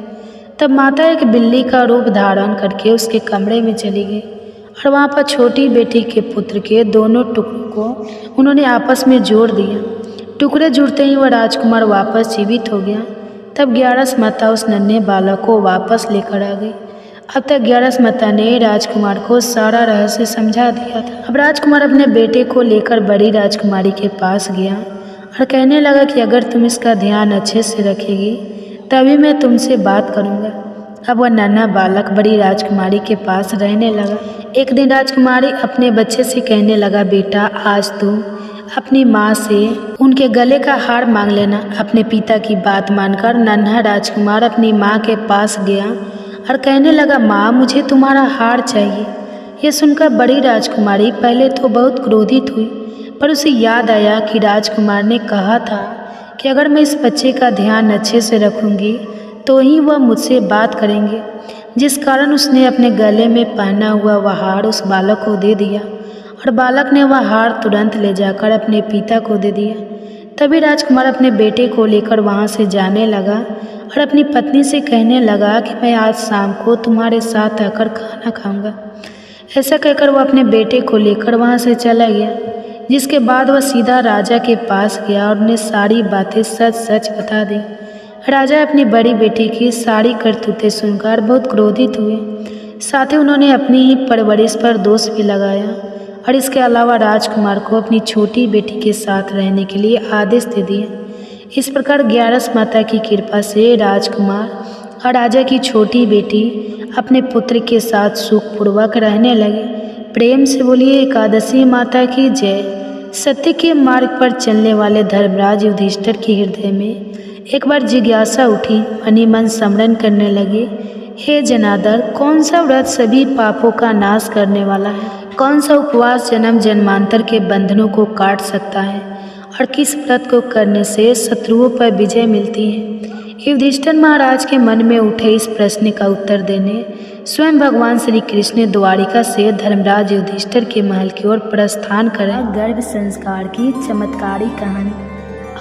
तब माता एक बिल्ली का रूप धारण करके उसके कमरे में चली गई और वहाँ पर छोटी बेटी के पुत्र के दोनों टुकड़ों को उन्होंने आपस में जोड़ दिया। टुकड़े जुड़ते ही वह राजकुमार वापस जीवित हो गया। तब ग्यारस माता उस नन्हे बालक को वापस लेकर आ गई। अब तक ग्यारस माता ने राजकुमार को सारा रहस्य समझा दिया था। अब राजकुमार अपने बेटे को लेकर बड़ी राजकुमारी के पास गया और कहने लगा कि अगर तुम इसका ध्यान अच्छे से रखेगी तभी मैं तुमसे बात करूँगा। अब वह नन्हा बालक बड़ी राजकुमारी के पास रहने लगा। एक दिन राजकुमारी अपने बच्चे से कहने लगा, बेटा आज तुम अपनी माँ से उनके गले का हार मांग लेना। अपने पिता की बात मानकर नन्हा राजकुमार अपनी माँ के पास गया और कहने लगा, माँ मुझे तुम्हारा हार चाहिए। यह सुनकर बड़ी राजकुमारी पहले तो बहुत क्रोधित हुई, पर उसे याद आया कि राजकुमार ने कहा था कि अगर मैं इस बच्चे का ध्यान अच्छे से रखूँगी तो ही वह मुझसे बात करेंगे। जिस कारण उसने अपने गले में पहना हुआ वह हार उस बालक को दे दिया और बालक ने वह हार तुरंत ले जाकर अपने पिता को दे दिया। तभी राजकुमार अपने बेटे को लेकर वहाँ से जाने लगा और अपनी पत्नी से कहने लगा कि मैं आज शाम को तुम्हारे साथ आकर खाना खाऊंगा। ऐसा कहकर वह अपने बेटे को लेकर वहाँ से चला गया। जिसके बाद वह सीधा राजा के पास गया और उन्हें सारी बातें सच सच बता दी। राजा अपनी बड़ी बेटी की सारी करतूतें सुनकर बहुत क्रोधित हुए। साथ ही उन्होंने अपनी ही परवरिश पर दोष भी लगाया और इसके अलावा राजकुमार को अपनी छोटी बेटी के साथ रहने के लिए आदेश दे दिए। इस प्रकार ग्यारस माता की कृपा से राजकुमार और राजा की छोटी बेटी अपने पुत्र के साथ सुखपूर्वक रहने लगे। प्रेम से बोलिए एकादशी माता की जय। सत्य के मार्ग पर चलने वाले धर्मराज युधिष्ठिर के हृदय में एक बार जिज्ञासा उठी। मनी मन स्मरण करने लगे, हे जनार्दन, कौन सा व्रत सभी पापों का नाश करने वाला है? कौन सा उपवास जन्म जन्मांतर के बंधनों को काट सकता है और किस व्रत को करने से शत्रुओं पर विजय मिलती है? युधिष्ठिर महाराज के मन में उठे इस प्रश्न का उत्तर देने स्वयं भगवान श्री कृष्ण द्वारिका से धर्मराज युधिष्ठिर के महल की ओर प्रस्थान करें। गर्भ संस्कार की चमत्कारी कहानी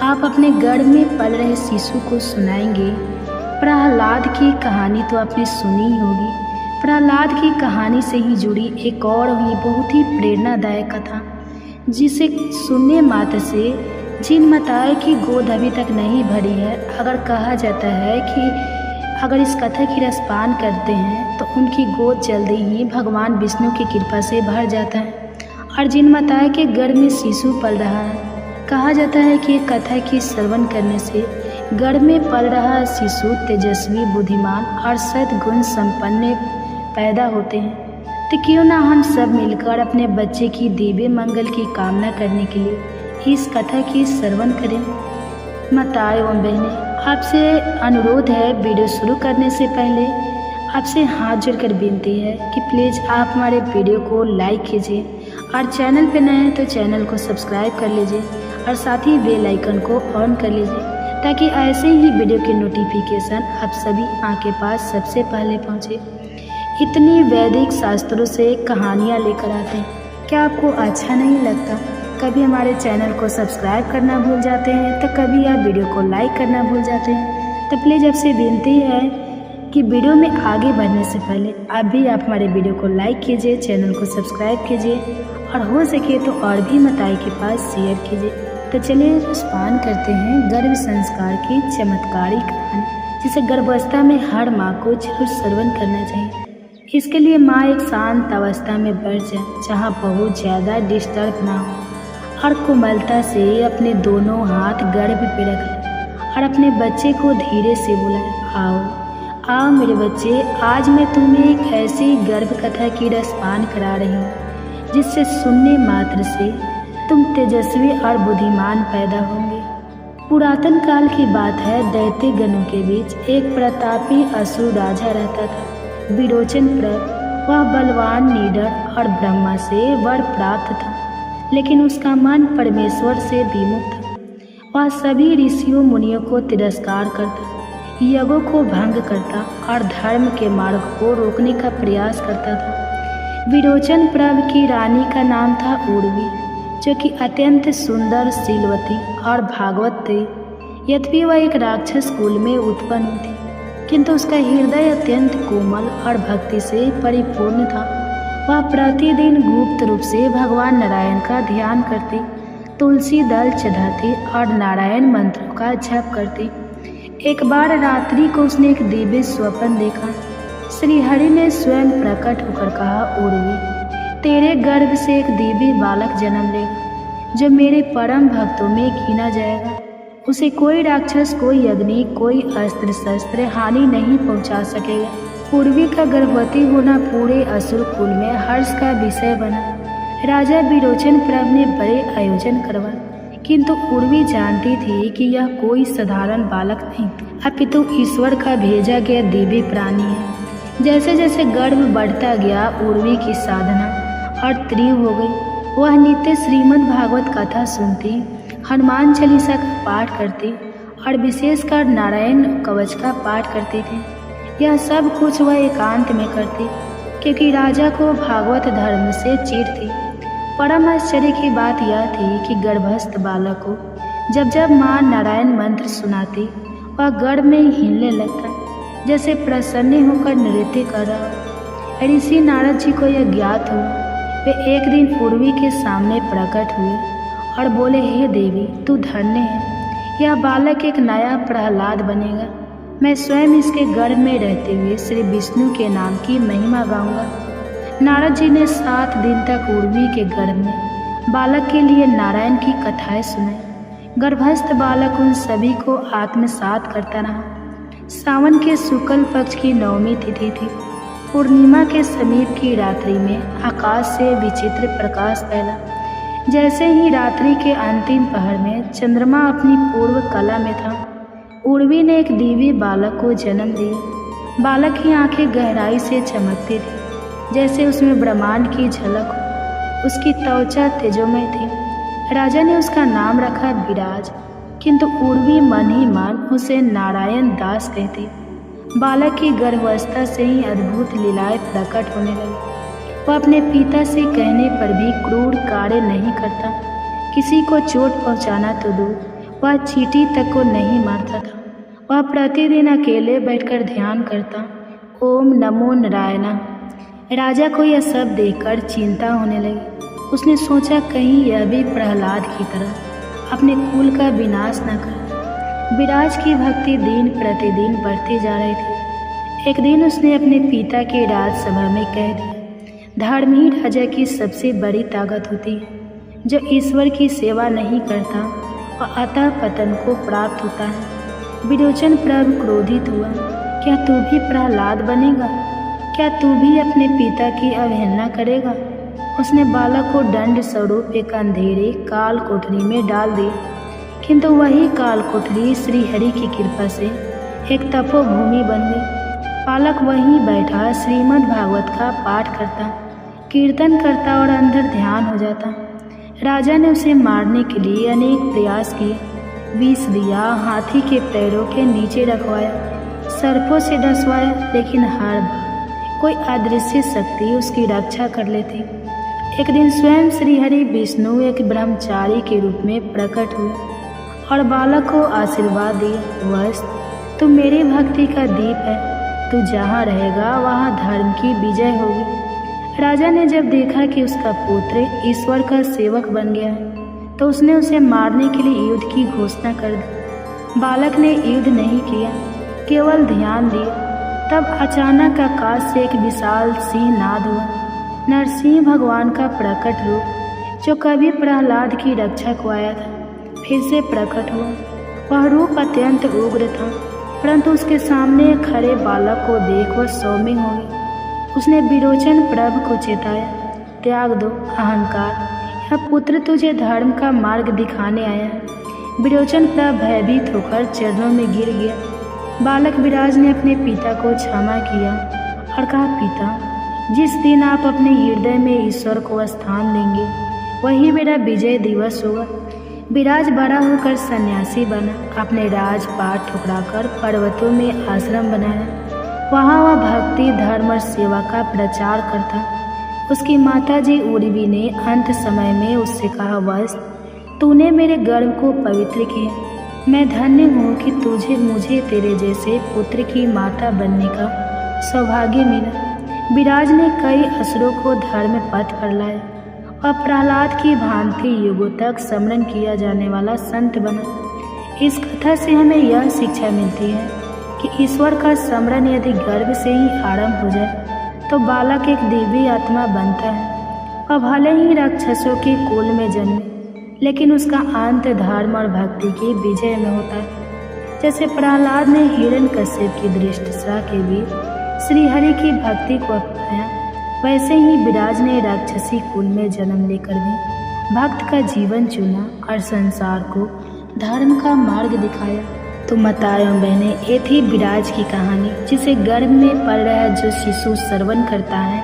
आप अपने गर्भ में पल रहे शिशु को सुनाएंगे। प्रहलाद की कहानी तो आपने सुनी ही होगी। प्रहलाद की कहानी से ही जुड़ी एक और भी बहुत ही प्रेरणादायक कथा, जिसे सुनने मात्र से जिन माताएं की गोद अभी तक नहीं भरी है, अगर कहा जाता है कि अगर इस कथा की रसपान करते हैं तो उनकी गोद जल्दी ही भगवान विष्णु की कृपा से भर जाता है। और जिन माताएं के गर्भ में शिशु पल रहा है, कहा जाता है कि कथा की श्रवण करने से गर्भ में पल रहा शिशु तेजस्वी, बुद्धिमान और सद्गुण संपन्न पैदा होते हैं। तो क्यों ना हम सब मिलकर अपने बच्चे की दिव्य मंगल की कामना करने के लिए इस कथा की श्रवण करें। माताएं एवं बहनें, आपसे अनुरोध है, वीडियो शुरू करने से पहले आपसे हाथ जोड़कर विनती है कि प्लीज़ आप हमारे वीडियो को लाइक कीजिए और चैनल पर नए हैं तो चैनल को सब्सक्राइब कर लीजिए और साथ ही बेल आइकन को ऑन कर लीजिए, ताकि ऐसे ही वीडियो के नोटिफिकेशन आप सभी के पास सबसे पहले पहुंचे। इतनी वैदिक शास्त्रों से कहानियाँ लेकर आते हैं, क्या आपको अच्छा नहीं लगता? कभी हमारे चैनल को सब्सक्राइब करना भूल जाते हैं, तो कभी आप वीडियो को लाइक करना भूल जाते हैं। तो प्लीज़ आपसे विनती है कि वीडियो में आगे बढ़ने से पहले आप हमारे वीडियो को लाइक कीजिए, चैनल को सब्सक्राइब कीजिए और हो सके तो और भी माताएं के पास शेयर कीजिए। तो चलिए रसपान करते हैं गर्भ संस्कार की चमत्कारी कहानी, जिसे गर्भावस्था में हर माँ को जरूर श्रवण करना चाहिए। इसके लिए माँ एक शांत अवस्था में बैठ जाए, जहाँ बहुत ज़्यादा डिस्टर्ब ना हो, और कोमलता से अपने दोनों हाथ गर्भ पे रख ले और अपने बच्चे को धीरे से बुलाए, आओ मेरे बच्चे, आज मैं तुम्हें एक ऐसी गर्भ कथा की रसपान करा रही हूँ जिससे सुनने मात्र से तुम तेजस्वी और बुद्धिमान पैदा होंगे। पुरातन काल की बात है। दैत्य गणों के बीच एक प्रतापी असुर राजा रहता था, विरोचन प्रभ। वह बलवान, निडर और ब्रह्मा से वर प्राप्त था, लेकिन उसका मन परमेश्वर से विमुख था। वह सभी ऋषियों मुनियों को तिरस्कार करता, यज्ञों को भंग करता और धर्म के मार्ग को रोकने का प्रयास करता था। विरोचन प्रभ की रानी का नाम था उर्वी, जो कि अत्यंत सुंदर, शीलवती और भागवत थी। यद्यपि वह एक राक्षस कुल में उत्पन्न हुई थी, किंतु उसका हृदय अत्यंत कोमल और भक्ति से परिपूर्ण था। वह प्रतिदिन गुप्त रूप से भगवान नारायण का ध्यान करती, तुलसी दल चढ़ाती और नारायण मंत्रों का जप करती। एक बार रात्रि को उसने एक दिव्य स्वप्न देखा। श्री हरि ने स्वयं प्रकट होकर कहा, उर्वी, तेरे गर्भ से एक दिव्य बालक जन्म लेगा, जो मेरे परम भक्तों में गिना जाएगा। उसे कोई राक्षस, कोई अग्नि, कोई अस्त्र शस्त्र हानि नहीं पहुंचा सकेगा। उर्वी का गर्भवती होना पूरे असुर कुल में हर्ष का विषय बना। राजा विरोचन प्रभ ने बड़े आयोजन करवाए, किंतु उर्वी जानती थी कि यह कोई साधारण बालक नहीं, अपितु ईश्वर का भेजा गया दिव्य प्राणी है। जैसे जैसे गर्भ बढ़ता गया, उर्वी की साधना और तीव्र हो गई। वह नित्य श्रीमद् भागवत कथा सुनती, हनुमान चालीसा का पाठ करती और विशेषकर नारायण कवच का पाठ करती थी। यह सब कुछ वह एकांत में करती, क्योंकि राजा को भागवत धर्म से चिढ़ थी। परम आश्चर्य की बात यह थी कि गर्भस्थ बालक को जब जब माँ नारायण मंत्र सुनाती, वह गर्भ में हिलने लगता, जैसे प्रसन्न होकर नृत्य कर रहा हो। ऋषि नारद जी को यह ज्ञात हुआ। वे एक दिन उर्वी के सामने प्रकट हुए और बोले, हे देवी, तू धन्य है। यह बालक एक नया प्रहलाद बनेगा। मैं स्वयं इसके गर्भ में रहते हुए श्री विष्णु के नाम की महिमा गाऊंगा। नारद जी ने 7 दिन तक उर्वी के गर्भ में बालक के लिए नारायण की कथाएं सुनाई। गर्भस्थ बालक उन सभी को आत्मसात करता रहा। सावन के शुक्ल पक्ष की नवमी तिथि थी। पूर्णिमा के समीप की रात्रि में आकाश से विचित्र प्रकाश फैला। जैसे ही रात्रि के अंतिम पहर में चंद्रमा अपनी पूर्व कला में था, उर्वी ने एक दिव्य बालक को जन्म दिया। बालक की आंखें गहराई से चमकती थी, जैसे उसमें ब्रह्मांड की झलक हो। उसकी त्वचा तेजोमय थी। राजा ने उसका नाम रखा विराज, किंतु उर्वी मन ही मन उसे नारायण दास कहती। बालक की गर्भावस्था से ही अद्भुत लीलाएं प्रकट होने लगी। वह अपने पिता से कहने पर भी क्रूर कार्य नहीं करता। किसी को चोट पहुंचाना तो दूर, वह चींटी तक को नहीं मारता था। वह प्रतिदिन अकेले बैठकर ध्यान करता, ओम नमो नारायण। राजा को यह सब देखकर चिंता होने लगी। उसने सोचा, कहीं यह भी प्रहलाद की तरह अपने कुल का विनाश न कर। विराज की भक्ति दिन प्रतिदिन बढ़ती जा रही थी। एक दिन उसने अपने पिता की राजसभा में कह दिया, धर्म ही राजा की सबसे बड़ी ताकत होती है। जो ईश्वर की सेवा नहीं करता वह अतः पतन को प्राप्त होता है। विरोचन प्रभ क्रोधित हुआ, क्या तू भी प्रहलाद बनेगा? क्या तू भी अपने पिता की अवहेलना करेगा? उसने बालक को दंड स्वरूप एक अंधेरे काल कोठरी में डाल दिया, किंतु वही काल कोठरी श्री हरि की कृपा से एक तपोभूमि बन गई। बालक वहीं बैठा श्रीमद् भागवत का पाठ करता, कीर्तन करता और अंदर ध्यान हो जाता। राजा ने उसे मारने के लिए अनेक प्रयास किए। विष दिया, हाथी के पैरों के नीचे रखवाया, सर्पों से डसवाया, लेकिन हर बार कोई अदृश्य शक्ति उसकी रक्षा कर लेती। एक दिन स्वयं श्री हरि विष्णु एक ब्रह्मचारी के रूप में प्रकट हुए और बालक को आशीर्वाद दिया, वत्स तू मेरी भक्ति का दीप है, तू जहाँ रहेगा वहाँ धर्म की विजय होगी। राजा ने जब देखा कि उसका पुत्र ईश्वर का सेवक बन गया है तो उसने उसे मारने के लिए युद्ध की घोषणा कर दी। बालक ने युद्ध नहीं किया, केवल ध्यान दिया। तब अचानक आकाश से एक विशाल सिंह नाद हुआ। नरसिंह भगवान का प्रकट रूप जो कभी प्रहलाद की रक्षा को आया था फिर से प्रकट हुआ। वह रूप अत्यंत उग्र था, परंतु उसके सामने खड़े बालक को देख वह सौम्य हो गई। उसने विरोचन प्रभु को चेताया, त्याग दो अहंकार, यह पुत्र तुझे धर्म का मार्ग दिखाने आया है। विरोचन प्रभु भयभीत होकर चरणों में गिर गया। बालक विराज ने अपने पिता को क्षमा किया और कहा, पिता जिस दिन आप अपने हृदय में ईश्वर को स्थान देंगे वही मेरा विजय दिवस होगा। विराज बड़ा होकर सन्यासी बना, अपने राजपाट ठुकराकर पर्वतों में आश्रम बनाया। वहाँ वह भक्ति, धर्म और सेवा का प्रचार करता। उसकी माताजी उर्वी ने अंत समय में उससे कहा, वत्स तूने मेरे गर्भ को पवित्र किया। मैं धन्य हूँ कि तुझे मुझे तेरे जैसे पुत्र की माता बनने का सौभाग्य मिला। विराज ने कई असुरों को धर्म पथ पर लाया और प्रहलाद की भांति युगों तक स्मरण किया जाने वाला संत बना। इस कथा से हमें यह शिक्षा मिलती है कि ईश्वर का स्मरण यदि गर्भ से ही आरंभ हो जाए तो बालक एक दिव्य आत्मा बनता है और भले ही राक्षसों के कुल में जन्मे लेकिन उसका अंत धर्म और भक्ति की विजय में होता है। जैसे प्रहलाद ने हिरण्यकश्यप की दृष्टता के बीच श्री हरि की भक्ति को अपनाया, वैसे ही विराज ने राक्षसी कुल में जन्म लेकर भी भक्त का जीवन चुना और संसार को धर्म का मार्ग दिखाया। तो माताओं बहने, ये थी विराज की कहानी, जिसे गर्भ में पल रहा जो शिशु श्रवण करता है।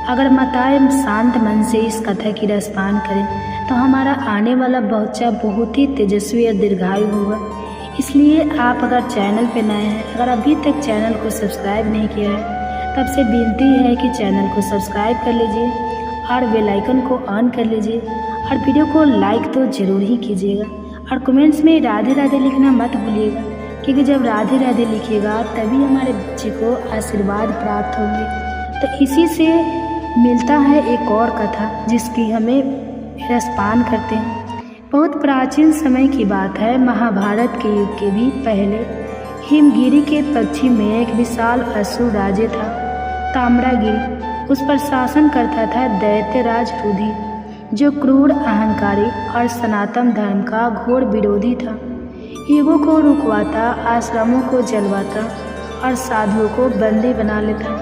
अगर माताएं शांत मन से इस कथा की रसपान करें तो हमारा आने वाला बच्चा बहुत ही तेजस्वी और दीर्घायु होगा। इसलिए आप अगर चैनल पर नए हैं, अगर अभी तक चैनल को सब्सक्राइब नहीं किया है, तब से विनती है कि चैनल को सब्सक्राइब कर लीजिए और बेल आइकन को ऑन कर लीजिए और वीडियो को लाइक तो ज़रूर ही कीजिएगा और कमेंट्स में राधे राधे लिखना मत भूलिएगा, क्योंकि जब राधे राधे लिखिएगा तभी हमारे बच्चे को आशीर्वाद प्राप्त होंगे। तो इसी से मिलता है एक और कथा जिसकी हमें रसपान करते हैं। बहुत प्राचीन समय की बात है, महाभारत के युग के भी पहले हिमगिरी के पश्चिम में एक विशाल असुर राज्य था, ताम्रागिरी। उस पर शासन करता था दैत्यराज रुधिर, जो क्रूर, अहंकारी और सनातन धर्म का घोर विरोधी था। युगों को रुकवाता, आश्रमों को जलवाता और साधुओं को बंदी बना लेता।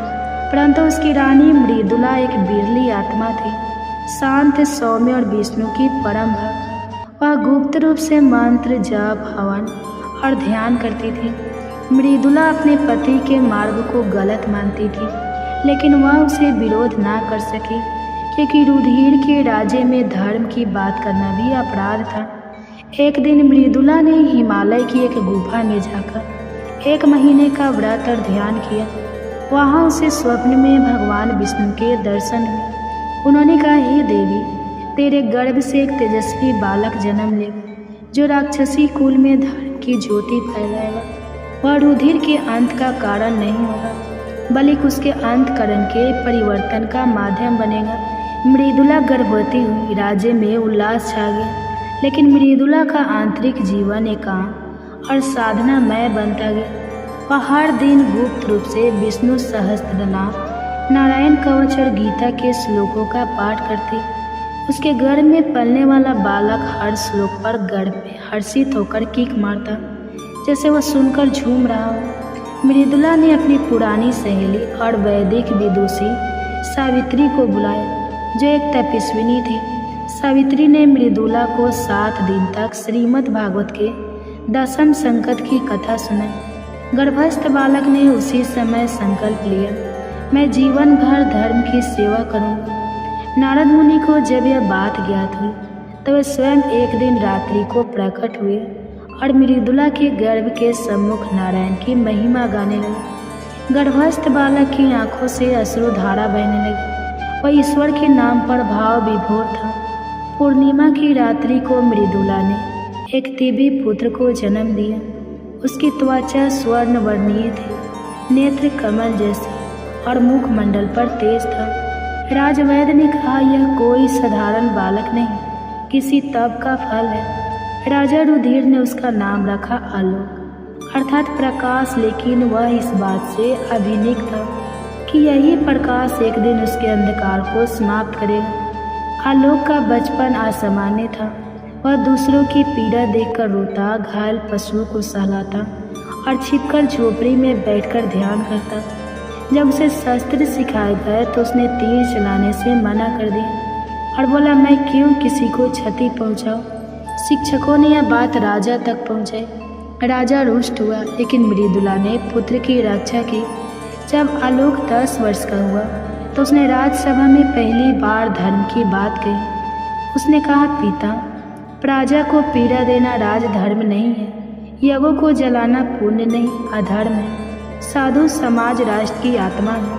परंतु उसकी रानी मृदुला एक बिरली आत्मा थी, शांत, सौम्य और विष्णु की परम भक्त। वह गुप्त रूप से मंत्र, जप, हवन और ध्यान करती थी। मृदुला अपने पति के मार्ग को गलत मानती थी, लेकिन वह उसे विरोध ना कर सकी, क्योंकि रुधिर के राज्य में धर्म की बात करना भी अपराध था। एक दिन मृदुला ने हिमालय की एक गुफा में जाकर 1 महीने का व्रत और ध्यान किया। वहाँ उसे स्वप्न में भगवान विष्णु के दर्शन हुए। उन्होंने कहा, हे देवी, तेरे गर्भ से एक तेजस्वी बालक जन्म लेगा जो राक्षसी कुल में धर्म की ज्योति फैलाएगा। वह रुधिर के अंत का कारण नहीं होगा, बल्कि उसके अंतकरण के परिवर्तन का माध्यम बनेगा। मृदुला गर्भवती हुई, राज्य में उल्लास छा गया, लेकिन मृदुला का आंतरिक जीवन एकांत और साधनामय बनता गया। वह हर दिन गुप्त रूप से विष्णु सहस्त्रनाम, नारायण कवच और गीता के श्लोकों का पाठ करती। उसके गर्भ में पलने वाला बालक हर श्लोक पर गर्भ में हर्षित होकर किक मारता, जैसे वह सुनकर झूम रहा हो। मृदुला ने अपनी पुरानी सहेली और वैदिक विदुषी सावित्री को बुलाया, जो एक तपस्विनी थी। सावित्री ने मृदुला को 7 दिन तक श्रीमद् भागवत के 10वें संकट की कथा सुनाई। गर्भस्थ बालक ने उसी समय संकल्प लिया, मैं जीवन भर धर्म की सेवा करूंगा। नारद मुनि को जब यह बात ज्ञात हुई तो वे स्वयं एक दिन रात्रि को प्रकट हुए और मृदुला के गर्भ के सम्मुख नारायण की महिमा गाने लगे। गर्भस्थ बालक की आंखों से अश्रुधारा बहने लगी। वह ईश्वर के नाम पर भाव विभोर था। पूर्णिमा की रात्रि को मृदुला ने एक दिव्य पुत्र को जन्म दिया। उसकी त्वचा स्वर्ण वर्णीय थी, नेत्र कमल जैसे और मुखमंडल पर तेज था। राजवैद्य ने कहा, यह कोई साधारण बालक नहीं, किसी तप का फल है। राजा रुधिर ने उसका नाम रखा आलोक अर्थात प्रकाश, लेकिन वह इस बात से अभिनीत था कि यही प्रकाश एक दिन उसके अंधकार को समाप्त करेगा। आलोक का बचपन असामान्य था। वह दूसरों की पीड़ा देखकर रोता, घायल पशुओं को सहलाता और छिपकर झोपड़ी में बैठकर ध्यान करता। जब उसे शस्त्र सिखाए गए तो उसने तीर चलाने से मना कर दिया और बोला, मैं क्यों किसी को क्षति पहुंचाऊं। शिक्षकों ने यह बात राजा तक पहुंचाई। राजा रुष्ट हुआ, लेकिन मृदुला ने पुत्र की रक्षा की। जब आलोक 10 वर्ष का हुआ तो उसने राजसभा में पहली बार धर्म की बात कही। उसने कहा, पिता, प्रजा को पीड़ा देना राजधर्म नहीं है, यज्ञों को जलाना पुण्य नहीं, अधर्म है। साधु समाज राष्ट्र की आत्मा है।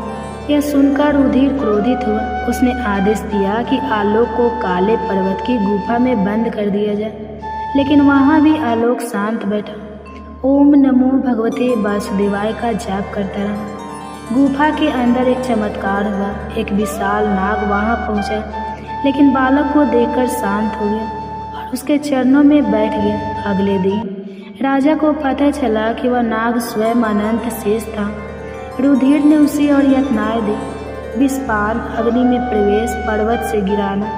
यह सुनकर रुधिर क्रोधित हुआ। उसने आदेश दिया कि आलोक को काले पर्वत की गुफा में बंद कर दिया जाए, लेकिन वहाँ भी आलोक शांत बैठा, ओम नमो भगवते वासुदेवाय का जाप करता रहा। गुफा के अंदर एक चमत्कार हुआ। एक विशाल नाग वहाँ पहुँचा, लेकिन बालक को देखकर शांत हो गया और उसके चरणों में बैठ गया। अगले दिन राजा को पता चला कि वह नाग स्वयं अनंत शेष था। रुधिर ने उसे और यातनाएं दी, विषपान, अग्नि में प्रवेश, पर्वत से गिराना,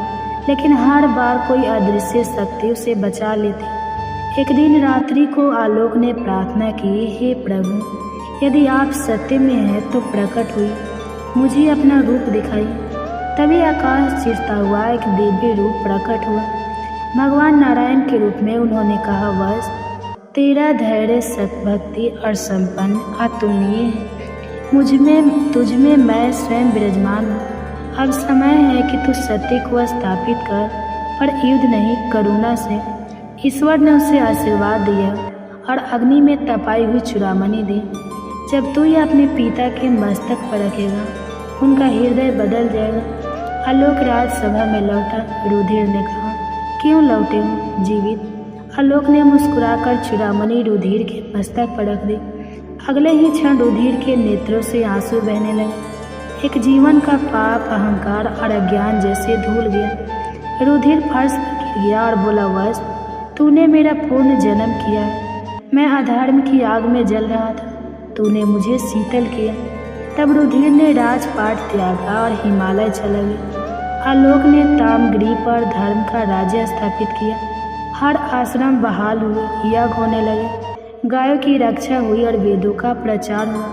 लेकिन हर बार कोई अदृश्य शक्ति उसे बचा लेती। एक दिन रात्रि को आलोक ने प्रार्थना की, हे प्रभु, यदि आप सत्य में हैं तो प्रकट हुई, मुझे अपना रूप दिखाइए। तभी आकाश चीरता हुआ एक दिव्य रूप प्रकट हुआ। भगवान नारायण के रूप में उन्होंने कहा, वश तेरा धैर्य, सतभक्ति और संपन्न अतुलनीय है। तुझमें मैं स्वयं विराजमान हूँ। अब समय है कि तू सत्य को स्थापित कर, पर युद्ध नहीं, करुणा से। ईश्वर ने उसे आशीर्वाद दिया और अग्नि में तपाई हुई चूड़ामणि दी। जब तू यह अपने पिता के मस्तक पर रखेगा, उनका हृदय बदल जाएगा। आलोक राजसभा में लौटा। रुधिर ने कहा, क्यों लौटे हो? जीवित। आलोक ने मुस्कुराकर चूड़ामणि रुधिर के मस्तक पर रख दी। अगले ही क्षण रुधिर के नेत्रों से आंसू बहने लगे। एक जीवन का पाप, अहंकार और अज्ञान जैसे धुल गया। रुधिर फर्श पर गिर गया और बोला, वश तूने मेरा पूर्ण जन्म किया है। मैं अधर्म की आग में जल रहा था, तूने मुझे शीतल किया। तब रुधिर ने राजपाट त्यागा और हिमालय चला गया। आलोक ने तामगिरी पर धर्म का राज्य स्थापित किया। हर आश्रम बहाल हुए, यज्ञ होने लगे, गायों की रक्षा हुई और वेदों का प्रचार हुआ।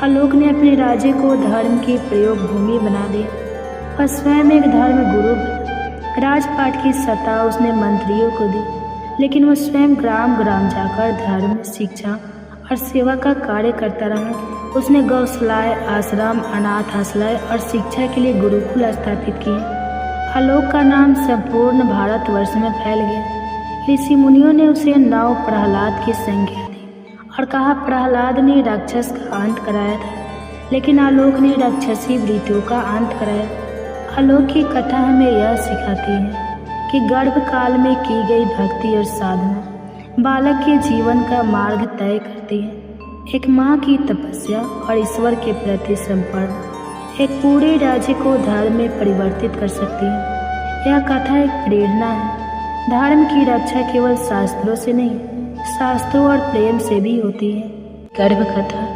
आलोक ने अपने राज्य को धर्म की प्रयोग भूमि बना दिया। वह स्वयं एक धर्म गुरु बना। राजपाट की सत्ता उसने मंत्रियों को दी, लेकिन वह स्वयं ग्राम ग्राम जाकर धर्म, शिक्षा और सेवा का कार्य करता रहा। उसने गौशालाएं, आश्रम, अनाथ आश्रय और शिक्षा के लिए गुरुकुल स्थापित किए। आलोक का नाम संपूर्ण भारतवर्ष में फैल गया। ऋषि मुनियों ने उसे नव प्रहलाद की संज्ञा दी और कहा, प्रहलाद ने राक्षस का अंत कराया था, लेकिन आलोक ने राक्षसी वृत्तियों का अंत कराया। आलोक की कथा हमें यह सिखाती है कि गर्भकाल में की गई भक्ति और साधना बालक के जीवन का मार्ग तय करती है। एक माँ की तपस्या और ईश्वर के प्रति समर्पण एक पूरे राज्य को धर्म में परिवर्तित कर सकती है। यह कथा एक प्रेरणा है। धर्म की रक्षा केवल शास्त्रों से नहीं, शास्त्रों और प्रेम से भी होती है। गर्भ कथा।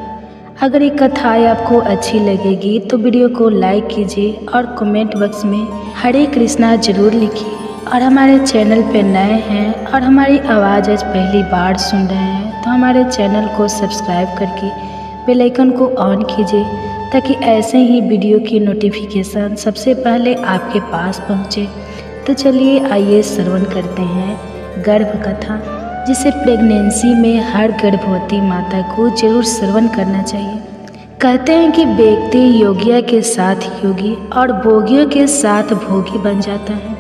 अगर ये कथाएं आपको अच्छी लगेगी तो वीडियो को लाइक कीजिए और कमेंट बॉक्स में हरे कृष्णा जरूर लिखिए। और हमारे चैनल पे नए हैं और हमारी आवाज़ आज पहली बार सुन रहे हैं तो हमारे चैनल को सब्सक्राइब करके बेल आइकन को ऑन कीजिए, ताकि ऐसे ही वीडियो की नोटिफिकेशन सबसे पहले आपके पास पहुँचे। तो चलिए आइए श्रवण करते हैं गर्भ कथा, जिसे प्रेगनेंसी में हर गर्भवती माता को जरूर श्रवण करना चाहिए। कहते हैं कि व्यक्ति योगिया के साथ योगी और भोगियों के साथ भोगी बन जाता है।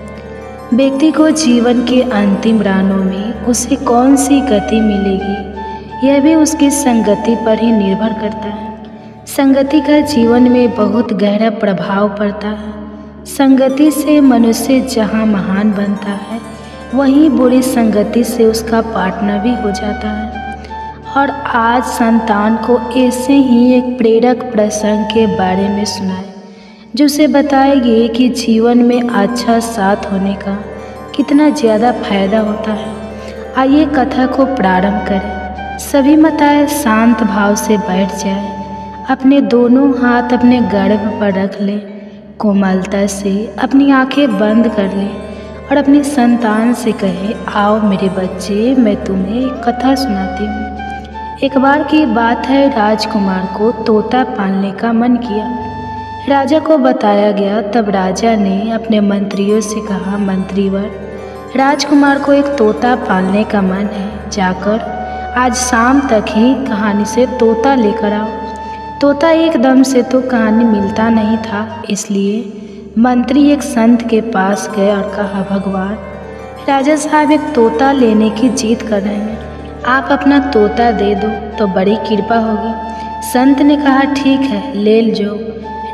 व्यक्ति को जीवन के अंतिम राहों में उसे कौन सी गति मिलेगी, यह भी उसकी संगति पर ही निर्भर करता है। संगति का जीवन में बहुत गहरा प्रभाव पड़ता है। संगति से मनुष्य जहाँ महान बनता है, वहीं बुरी संगति से उसका पार्टनर भी हो जाता है। और आज संतान को ऐसे ही एक प्रेरक प्रसंग के बारे में सुनाए, जो उसे बताएगी कि जीवन में अच्छा साथ होने का कितना ज़्यादा फायदा होता है। आइए कथा को प्रारंभ करें। सभी माताएं शांत भाव से बैठ जाए, अपने दोनों हाथ अपने गर्भ पर रख लें, कोमलता से अपनी आंखें बंद कर लें और अपनी संतान से कहे, आओ मेरे बच्चे, मैं तुम्हें एक कथा सुनाती हूँ। एक बार की बात है, राजकुमार को तोता पालने का मन किया। राजा को बताया गया। तब राजा ने अपने मंत्रियों से कहा, मंत्रीवर, राजकुमार को एक तोता पालने का मन है, जाकर आज शाम तक ही कहानी से तोता लेकर आओ। तोता एकदम से तो कहानी मिलता नहीं था, इसलिए मंत्री एक संत के पास गए और कहा, भगवान, राजा साहब एक तोता लेने की जिद कर रहे हैं, आप अपना तोता दे दो तो बड़ी कृपा होगी। संत ने कहा, ठीक है, ले लो।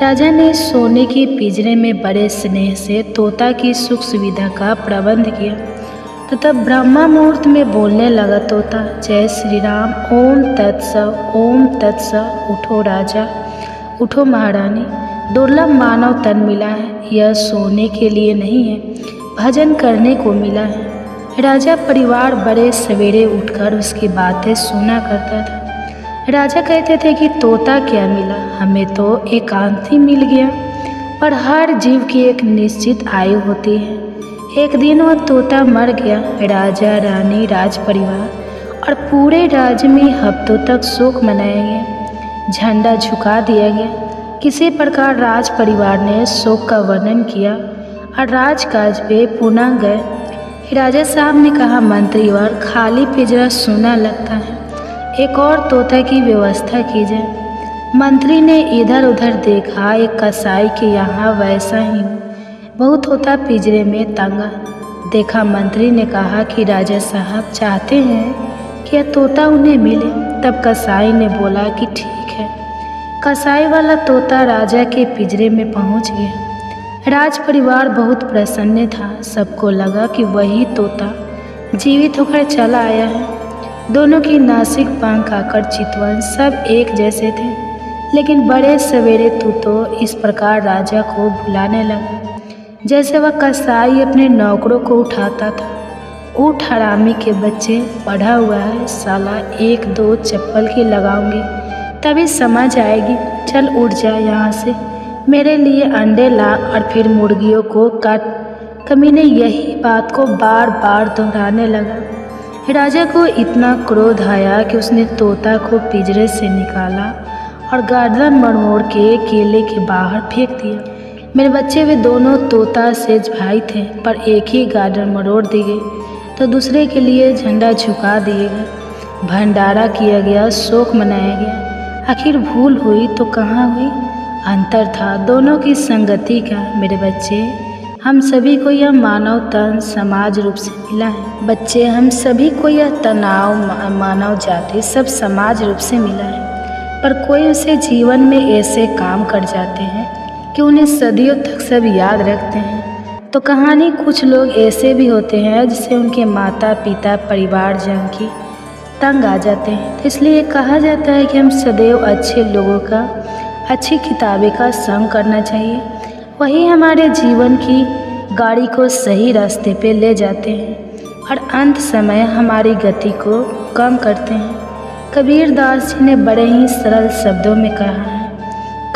राजा ने सोने के पिंजरे में बड़े स्नेह से तोता की सुख सुविधा का प्रबंध किया। तो तब ब्रह्मा मुहूर्त में बोलने लगा तोता, जय श्री राम, ओम तत्सव, ओम तत्सव। उठो राजा, उठो महारानी, दुर्लभ मानव तन मिला है, यह सोने के लिए नहीं है, भजन करने को मिला है। राजा परिवार बड़े सवेरे उठकर उसकी बातें सुना करता था। राजा कहते थे कि तोता क्या मिला, हमें तो एकांत ही मिल गया। पर हर जीव की एक निश्चित आयु होती है। एक दिन वह तोता मर गया। राजा, रानी, राज परिवार और पूरे राज्य में हफ्तों तक शोक मनाया गया, झंडा झुका दिया गया। किसी प्रकार राज परिवार ने शोक का वर्णन किया और राजकाज पे पुनः गए। राजा साहब ने कहा, मंत्रीवर, खाली पिंजरा सूना लगता है, एक और तोता की व्यवस्था की जाए। मंत्री ने इधर उधर देखा, एक कसाई के यहाँ वैसा ही बहुत तोता पिंजरे में टंगा देखा। मंत्री ने कहा कि राजा साहब चाहते हैं कि यह तोता उन्हें मिले। तब कसाई ने बोला कि ठीक है। कसाई वाला तोता राजा के पिंजरे में पहुँच गया। राज परिवार बहुत प्रसन्न था। सबको लगा कि वही तोता जीवित होकर चला आया है। दोनों की नासिक, पंख, आकर, चितवन सब एक जैसे थे। लेकिन बड़े सवेरे तू तो इस प्रकार राजा को बुलाने लगा जैसे वह कसाई अपने नौकरों को उठाता था। उठ हरामी के बच्चे, पढ़ा हुआ है साला, एक दो चप्पल की लगाऊंगी तभी समझ आएगी। चल उठ जा यहाँ से, मेरे लिए अंडे ला और फिर मुर्गियों को काट। कमीने यही बात को बार बार दोहराने लगा। राजा को इतना क्रोध आया कि उसने तोता को पिंजरे से निकाला और गर्दन मरोड़ के केले के बाहर फेंक दिया। मेरे बच्चे वे दोनों तोता सेज भाई थे, पर एक ही गर्दन मरोड़ दी गई तो दूसरे के लिए झंडा झुका दिए गए। भंडारा किया गया, शोक मनाया गया। आखिर भूल हुई तो कहाँ हुई? अंतर था दोनों की संगति का। मेरे बच्चे, हम सभी को यह मानव तन समाज रूप से मिला है। बच्चे, हम सभी को यह तनाव मानव जाति सब समाज रूप से मिला है। पर कोई उसे जीवन में ऐसे काम कर जाते हैं कि उन्हें सदियों तक सब याद रखते हैं। तो कहानी कुछ लोग ऐसे भी होते हैं जिससे उनके माता पिता परिवारजन की तंग आ जाते हैं। तो इसलिए कहा जाता है कि हम सदैव अच्छे लोगों का, अच्छी किताबें का संग करना चाहिए। वही हमारे जीवन की गाड़ी को सही रास्ते पे ले जाते हैं और अंत समय हमारी गति को कम करते हैं। कबीर दास जी ने बड़े ही सरल शब्दों में कहा है,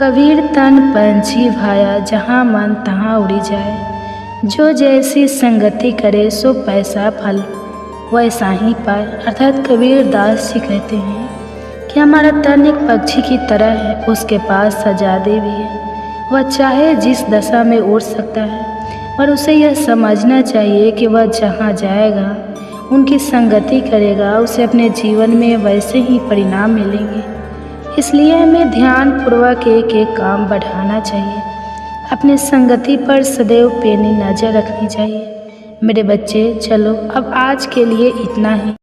कबीर तन पंछी भाया, जहाँ मन तहाँ उड़ी जाए। जो जैसी संगति करे सो पैसा फल वैसा ही पाए। अर्थात कबीर दास जी कहते हैं कि हमारा तन एक पक्षी की तरह है, उसके पास आज़ादी भी है। वह चाहे जिस दशा में उड़ सकता है, पर उसे यह समझना चाहिए कि वह जहाँ जाएगा, उनकी संगति करेगा, उसे अपने जीवन में वैसे ही परिणाम मिलेंगे। इसलिए हमें ध्यानपूर्वक एक एक काम बढ़ाना चाहिए। अपनी संगति पर सदैव पैनी नज़र रखनी चाहिए। मेरे बच्चे, चलो अब आज के लिए इतना ही।